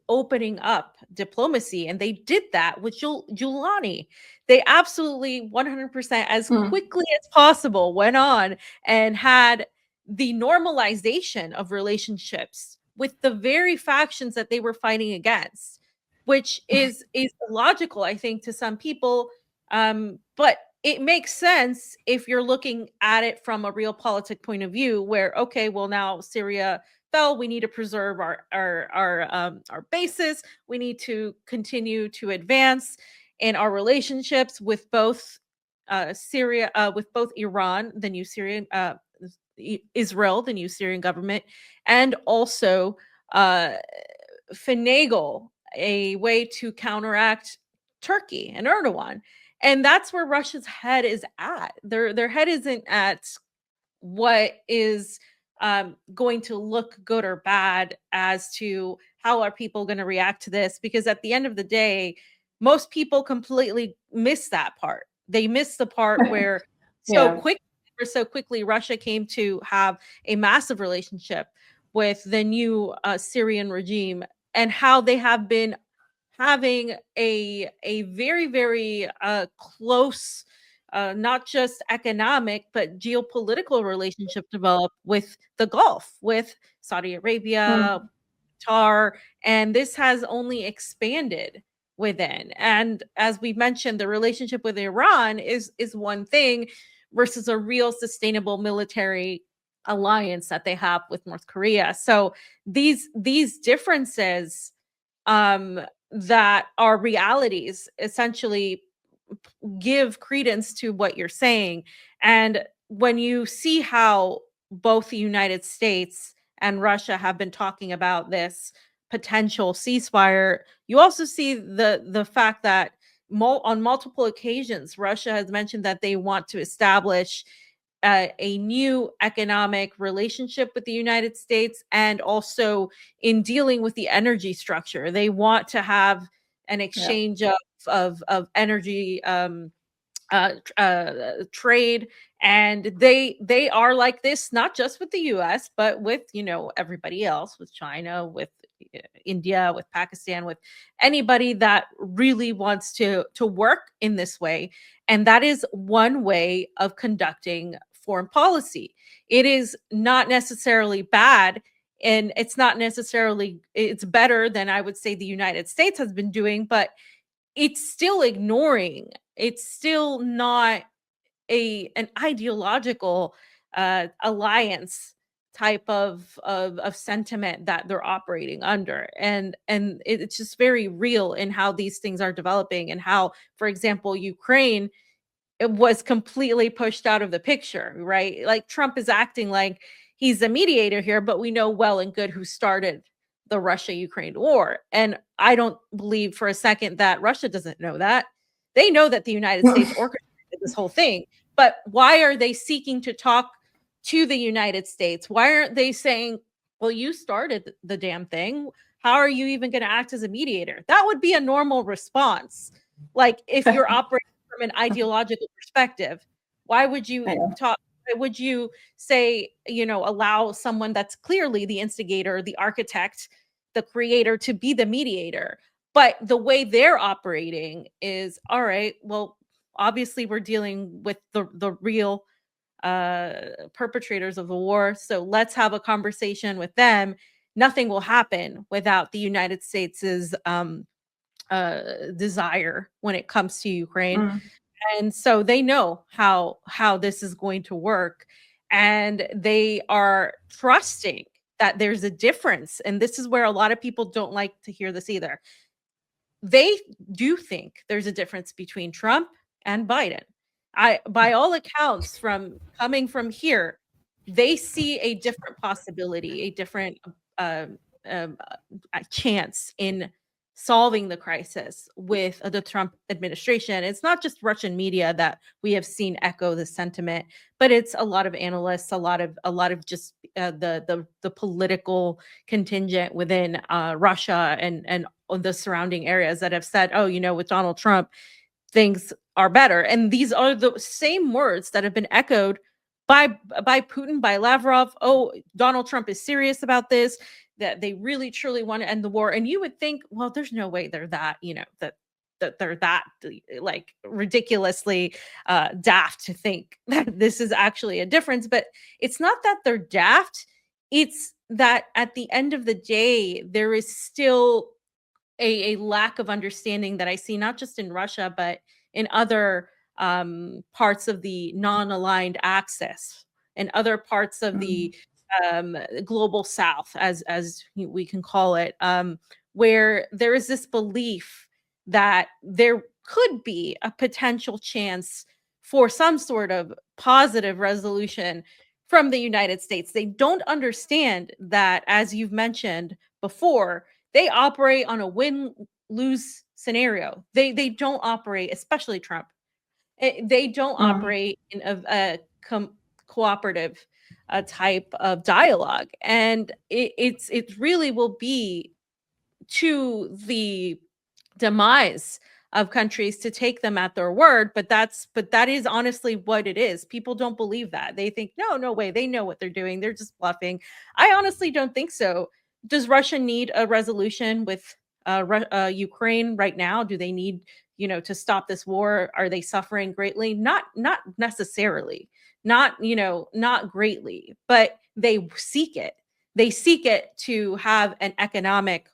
opening up diplomacy, and they did that with Giuliani. They absolutely 100% as quickly as possible went on and had the normalization of relationships with the very factions that they were fighting against, which is logical, I think, to some people, but it makes sense if you're looking at it from a realpolitik point of view, where, okay, well, now Syria fell, we need to preserve our bases, we need to continue to advance in our relationships with both Syria, with both Iran, the new Syrian Israel, the new Syrian government, and also finagle a way to counteract Turkey and Erdogan. And that's where Russia's head is at. Their head isn't at what is going to look good or bad as to how are people going to react to this, because at the end of the day, most people completely miss that part. They miss the part where so quickly Russia came to have a massive relationship with the new Syrian regime, and how they have been having a very, very close, not just economic but geopolitical relationship develop with the Gulf, with Saudi Arabia, Qatar, and this has only expanded within. And as we mentioned, the relationship with Iran is one thing versus a real sustainable military alliance that they have with North Korea. So these differences that are realities essentially give credence to what you're saying. And when you see how both the United States and Russia have been talking about this potential ceasefire, you also see the fact that on multiple occasions Russia has mentioned that they want to establish a new economic relationship with the United States, and also in dealing with the energy structure. They want to have an exchange of energy trade, and they are like this not just with the US, but with everybody else, with China, with India, with Pakistan, with anybody that really wants to work in this way. And that is one way of conducting foreign policy. It is not necessarily bad, and it's better than, I would say, the United States has been doing, but it's still ignoring. It's still not an ideological alliance type of sentiment that they're operating under, and it's just very real in how these things are developing, and how, for example, Ukraine, it was completely pushed out of the picture, right? Like, Trump is acting like he's a mediator here, but we know well and good who started the Russia-Ukraine war. And I don't believe for a second that Russia doesn't know that. They know that the United States orchestrated this whole thing, but why are they seeking to talk to the United States? Why aren't they saying, well, you started the damn thing. How are you even going to act as a mediator? That would be a normal response. Like if you're operating from an ideological perspective, why would you talk? Why would you say, allow someone that's clearly the instigator, the architect, the creator to be the mediator? But the way they're operating is, all right, well, obviously we're dealing with the real perpetrators of the war. So let's have a conversation with them. Nothing will happen without the United States's desire when it comes to Ukraine. And so they know how this is going to work, and they are trusting that there's a difference. And this is where a lot of people don't like to hear this either. They do think there's a difference between Trump and Biden. By all accounts, from coming from here, they see a different possibility, a different chance in solving the crisis with the Trump administration. It's not just Russian media that we have seen echo the sentiment, but it's a lot of analysts, a lot of just the political contingent within Russia and the surrounding areas that have said, oh, with Donald Trump, things are better. And these are the same words that have been echoed by Putin, by Lavrov. Oh, Donald Trump is serious about this, that they really truly want to end the war. And you would think, well, there's no way they're that, that they're that like ridiculously daft to think that this is actually a difference. But it's not that they're daft. It's that at the end of the day, there is still a lack of understanding that I see not just in Russia, but in other parts of the non-aligned axis and other parts of the global South, as we can call it, where there is this belief that there could be a potential chance for some sort of positive resolution from the United States. They don't understand that, as you've mentioned before, they operate on a win-lose scenario. They don't operate, especially Trump. They don't operate in a cooperative type of dialogue, and it really will be to the demise of countries to take them at their word. But that is honestly what it is. People don't believe that. They think, no way, they know what they're doing, they're just bluffing. I honestly don't think so. Does Russia need a resolution with Ukraine right now? Do they need to stop this war? Are they suffering greatly? Not necessarily, not greatly, but they seek it. They seek it to have an economic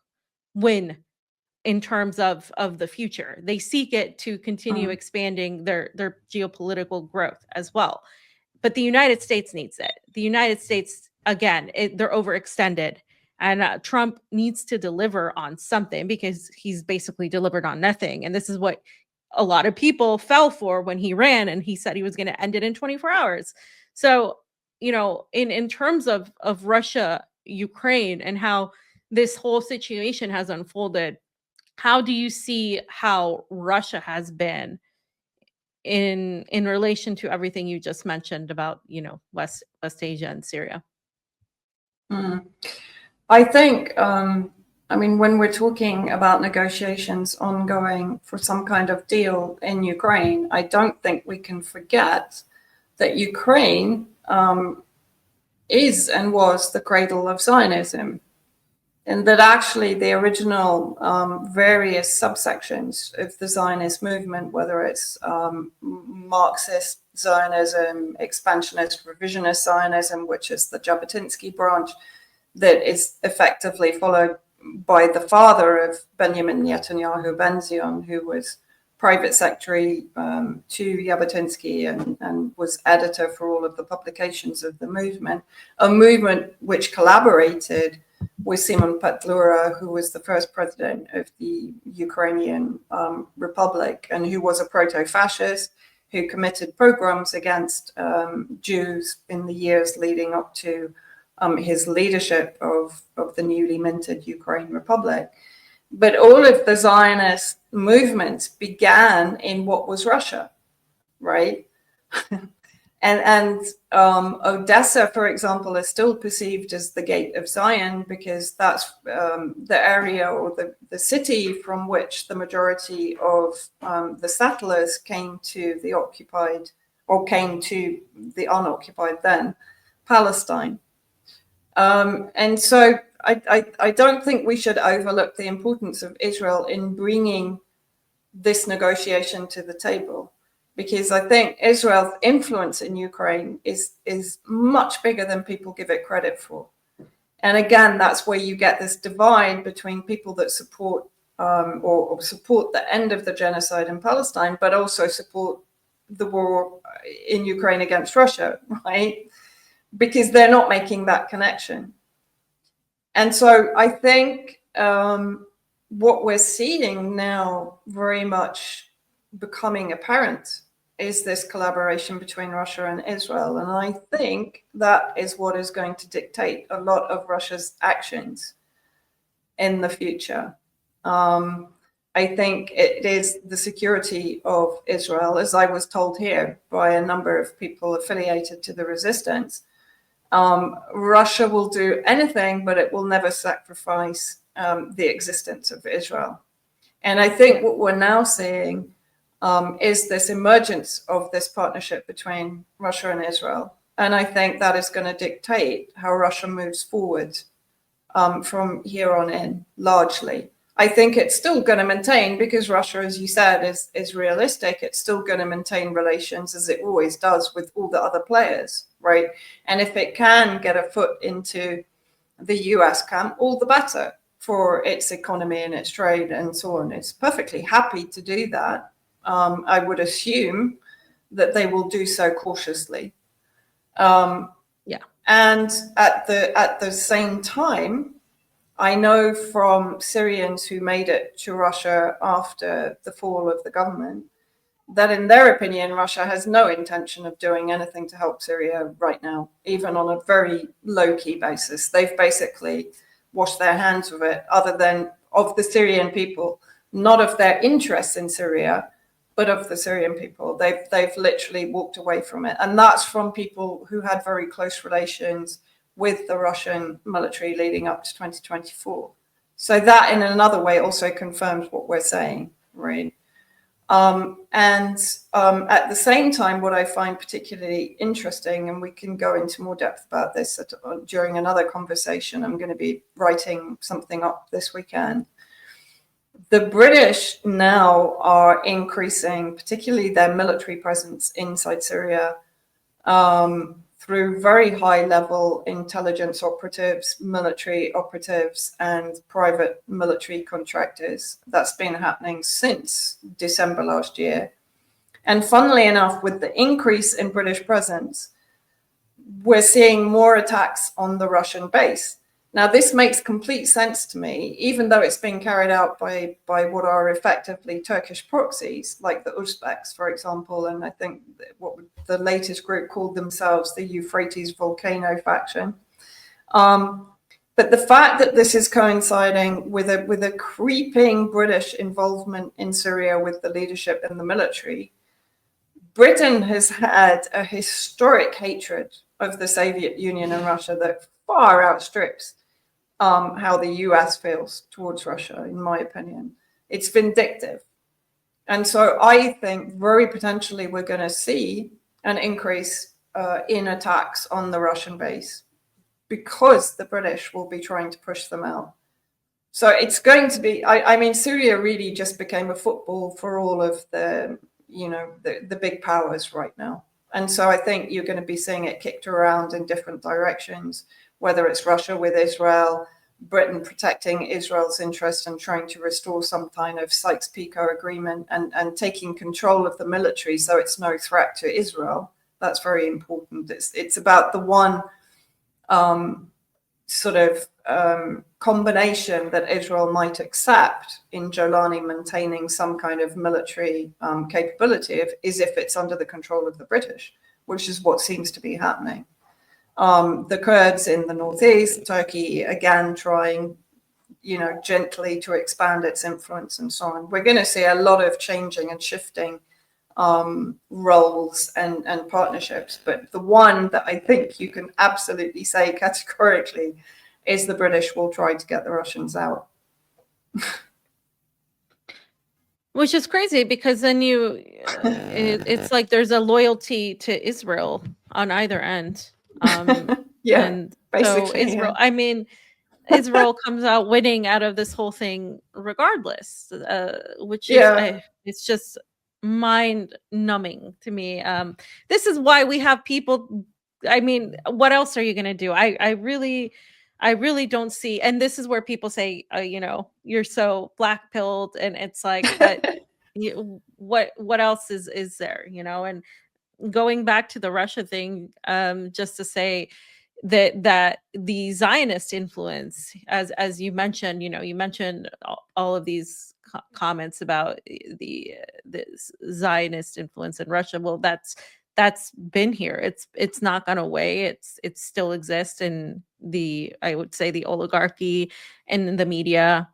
win in terms of the future. They seek it to continue expanding their geopolitical growth as well. But the United States needs it. The United States, again, they're overextended. And Trump needs to deliver on something, because he's basically delivered on nothing. And this is what a lot of people fell for when he ran, and he said he was going to end it in 24 hours. So, in terms of Russia, Ukraine, and how this whole situation has unfolded, how do you see how Russia has been in relation to everything you just mentioned about, West Asia and Syria? I think, when we're talking about negotiations ongoing for some kind of deal in Ukraine, I don't think we can forget that Ukraine is and was the cradle of Zionism, and that actually the original various subsections of the Zionist movement, whether it's Marxist Zionism, expansionist, revisionist Zionism, which is the Jabotinsky branch, that is effectively followed by the father of Benjamin Netanyahu, Ben-Zion, who was private secretary to Jabotinsky and was editor for all of the publications of the movement, a movement which collaborated with Simon Petlura, who was the first president of the Ukrainian Republic and who was a proto-fascist who committed pogroms against Jews in the years leading up to his leadership of the newly minted Ukraine Republic. But all of the Zionist movements began in what was Russia, right? And Odessa, for example, is still perceived as the gate of Zion because that's the area or the city from which the majority of the settlers came to the occupied, or came to the unoccupied then, Palestine. And so I don't think we should overlook the importance of Israel in bringing this negotiation to the table, because I think Israel's influence in Ukraine is much bigger than people give it credit for. And again, that's where you get this divide between people that support or support the end of the genocide in Palestine, but also support the war in Ukraine against Russia, right? Because they're not making that connection. And so I think what we're seeing now very much becoming apparent is this collaboration between Russia and Israel. And I think that is what is going to dictate a lot of Russia's actions in the future. I think it is the security of Israel, as I was told here by a number of people affiliated to the resistance. Russia will do anything, but it will never sacrifice the existence of Israel. And I think what we're now seeing is this emergence of this partnership between Russia and Israel. And I think that is going to dictate how Russia moves forward from here on in, largely. I think it's still going to maintain, because Russia, as you said, is realistic, it's still going to maintain relations as it always does with all the other players, right? And if it can get a foot into the US camp, all the better for its economy and its trade and so on. It's perfectly happy to do that. I would assume that they will do so cautiously. And at the same time, I know from Syrians who made it to Russia after the fall of the government that in their opinion, Russia has no intention of doing anything to help Syria right now, even on a very low-key basis. They've basically washed their hands of it, other than of the Syrian people, not of their interests in Syria, but of the Syrian people. They've literally walked away from it. And that's from people who had very close relations with the Russian military leading up to 2024. So that in another way also confirms what we're saying, right? At the same time, what I find particularly interesting, and we can go into more depth about this during another conversation, I'm going to be writing something up this weekend. The British now are increasing, particularly their military presence inside Syria, through very high-level intelligence operatives, military operatives, and private military contractors. That's been happening since December last year. And funnily enough, with the increase in British presence, we're seeing more attacks on the Russian base. Now, this makes complete sense to me, even though it's being carried out by what are effectively Turkish proxies, like the Uzbeks, for example, and I think what the latest group called themselves the Euphrates Volcano faction. But the fact that this is coinciding with a creeping British involvement in Syria with the leadership and the military, Britain has had a historic hatred of the Soviet Union and Russia that far outstrips how the US feels towards Russia, in my opinion. It's vindictive. And so I think very potentially we're going to see an increase in attacks on the Russian base because the British will be trying to push them out. So it's going to be, I mean, Syria really just became a football for all of the, the big powers right now. And so I think you're going to be seeing it kicked around in different directions, whether it's Russia with Israel, Britain protecting Israel's interest and trying to restore some kind of Sykes-Picot agreement and taking control of the military so it's no threat to Israel. That's very important. It's about the one combination that Israel might accept in Jolani maintaining some kind of military capability is if it's under the control of the British, which is what seems to be happening. The Kurds in the northeast, Turkey again trying gently to expand its influence and so on. We're going to see a lot of changing and shifting roles and partnerships. But the one that I think you can absolutely say categorically is the British will try to get the Russians out. Which is crazy, because then it's like there's a loyalty to Israel on either end. Yeah, And so basically, Israel, yeah. I mean, Israel comes out winning out of this whole thing regardless, which is, Yeah. it's just mind numbing to me. This is why we have people. I mean, what else are you going to do? I really don't see. And this is where people say, you're so black pilled, and it's like, but what else is there? And going back to the Russia thing, just to say that the Zionist influence, as you mentioned, you mentioned all of these comments about the Zionist influence in Russia. Well, that's been here. It's not gone away. It still exists in I would say, the oligarchy and in the media,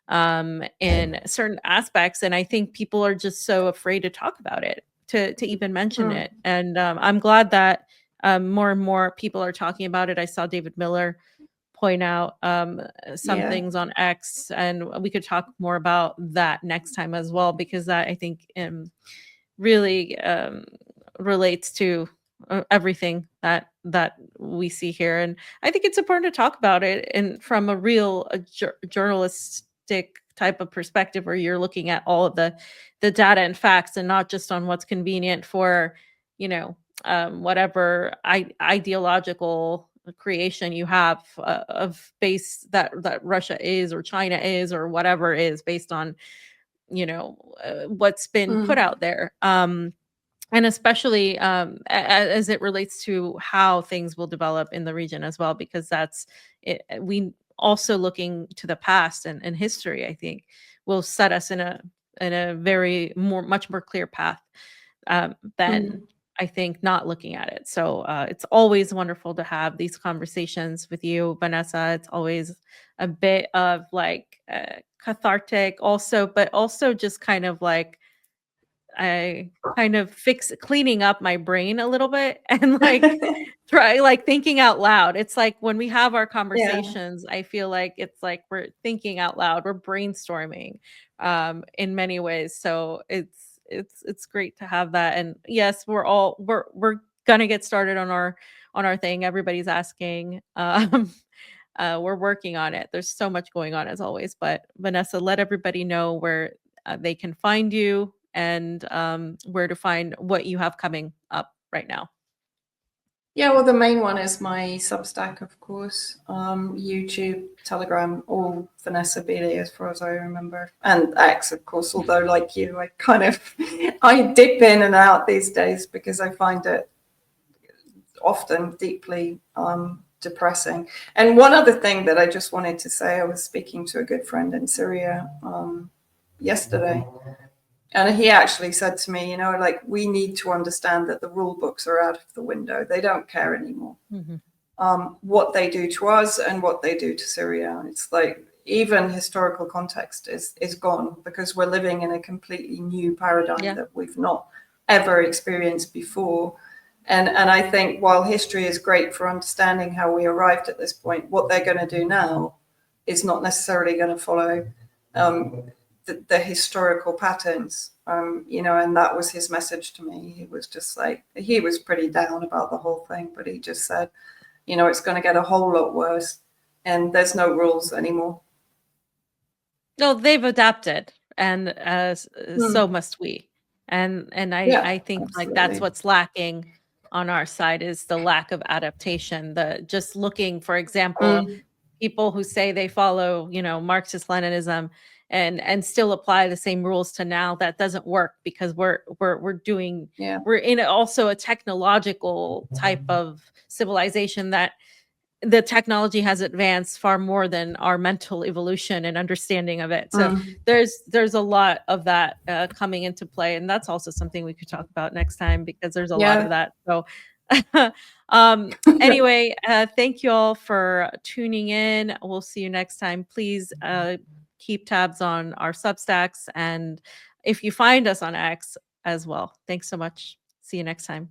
in certain aspects. And I think people are just so afraid to talk about it, to even mention it. And I'm glad that more and more people are talking about it. I saw David Miller point out some things on X, and we could talk more about that next time as well, because that, I think, really relates to everything that we see here. And I think it's important to talk about it, and from a real journalistic type of perspective, where you're looking at all of the data and facts, and not just on what's convenient for whatever ideological creation you have of base that Russia is, or China is, or whatever is, based on what's been put out there. And especially as it relates to how things will develop in the region as well, because that's it. We also, looking to the past and history, I think, will set us in a much more clear path than I think not looking at it. So it's always wonderful to have these conversations with you, Vanessa. It's always a bit of like cathartic also, but also just kind of like, I kind of cleaning up my brain a little bit, and like try like thinking out loud. It's like when we have our conversations, I feel like it's like we're thinking out loud, we're brainstorming in many ways. So it's great to have that. And yes, we're gonna get started on our thing. Everybody's asking. We're working on it. There's so much going on, as always. But Vanessa, let everybody know where they can find you, and where to find what you have coming up right now. Yeah, well, the main one is my Substack, of course, YouTube, Telegram, all Vanessa Beatty, as far as I remember, and X, of course. Although, like you, I dip in and out these days, because I find it often deeply depressing. And one other thing that I just wanted to say, I was speaking to a good friend in Syria yesterday, and he actually said to me, like, we need to understand that the rule books are out of the window. They don't care anymore. What they do to us and what they do to Syria. It's like, even historical context is gone, because we're living in a completely new paradigm that we've not ever experienced before. And I think while history is great for understanding how we arrived at this point, what they're going to do now is not necessarily going to follow the historical patterns, and that was his message to me. He was just like, he was pretty down about the whole thing, but he just said, it's going to get a whole lot worse, and there's no rules anymore. No, they've adapted, and so must we. And I think absolutely. like that's what's lacking on our side, is the lack of adaptation. The just looking, for example, people who say they follow, Marxist Leninism and still apply the same rules to now, that doesn't work, because we're in also a technological type of civilization that the technology has advanced far more than our mental evolution and understanding of it. So there's a lot of that coming into play, and that's also something we could talk about next time, because there's a lot of that. So Anyway, thank you all for tuning in. We'll see you next time. Please keep tabs on our Substacks, and if you find us on X as well. Thanks so much. See you next time.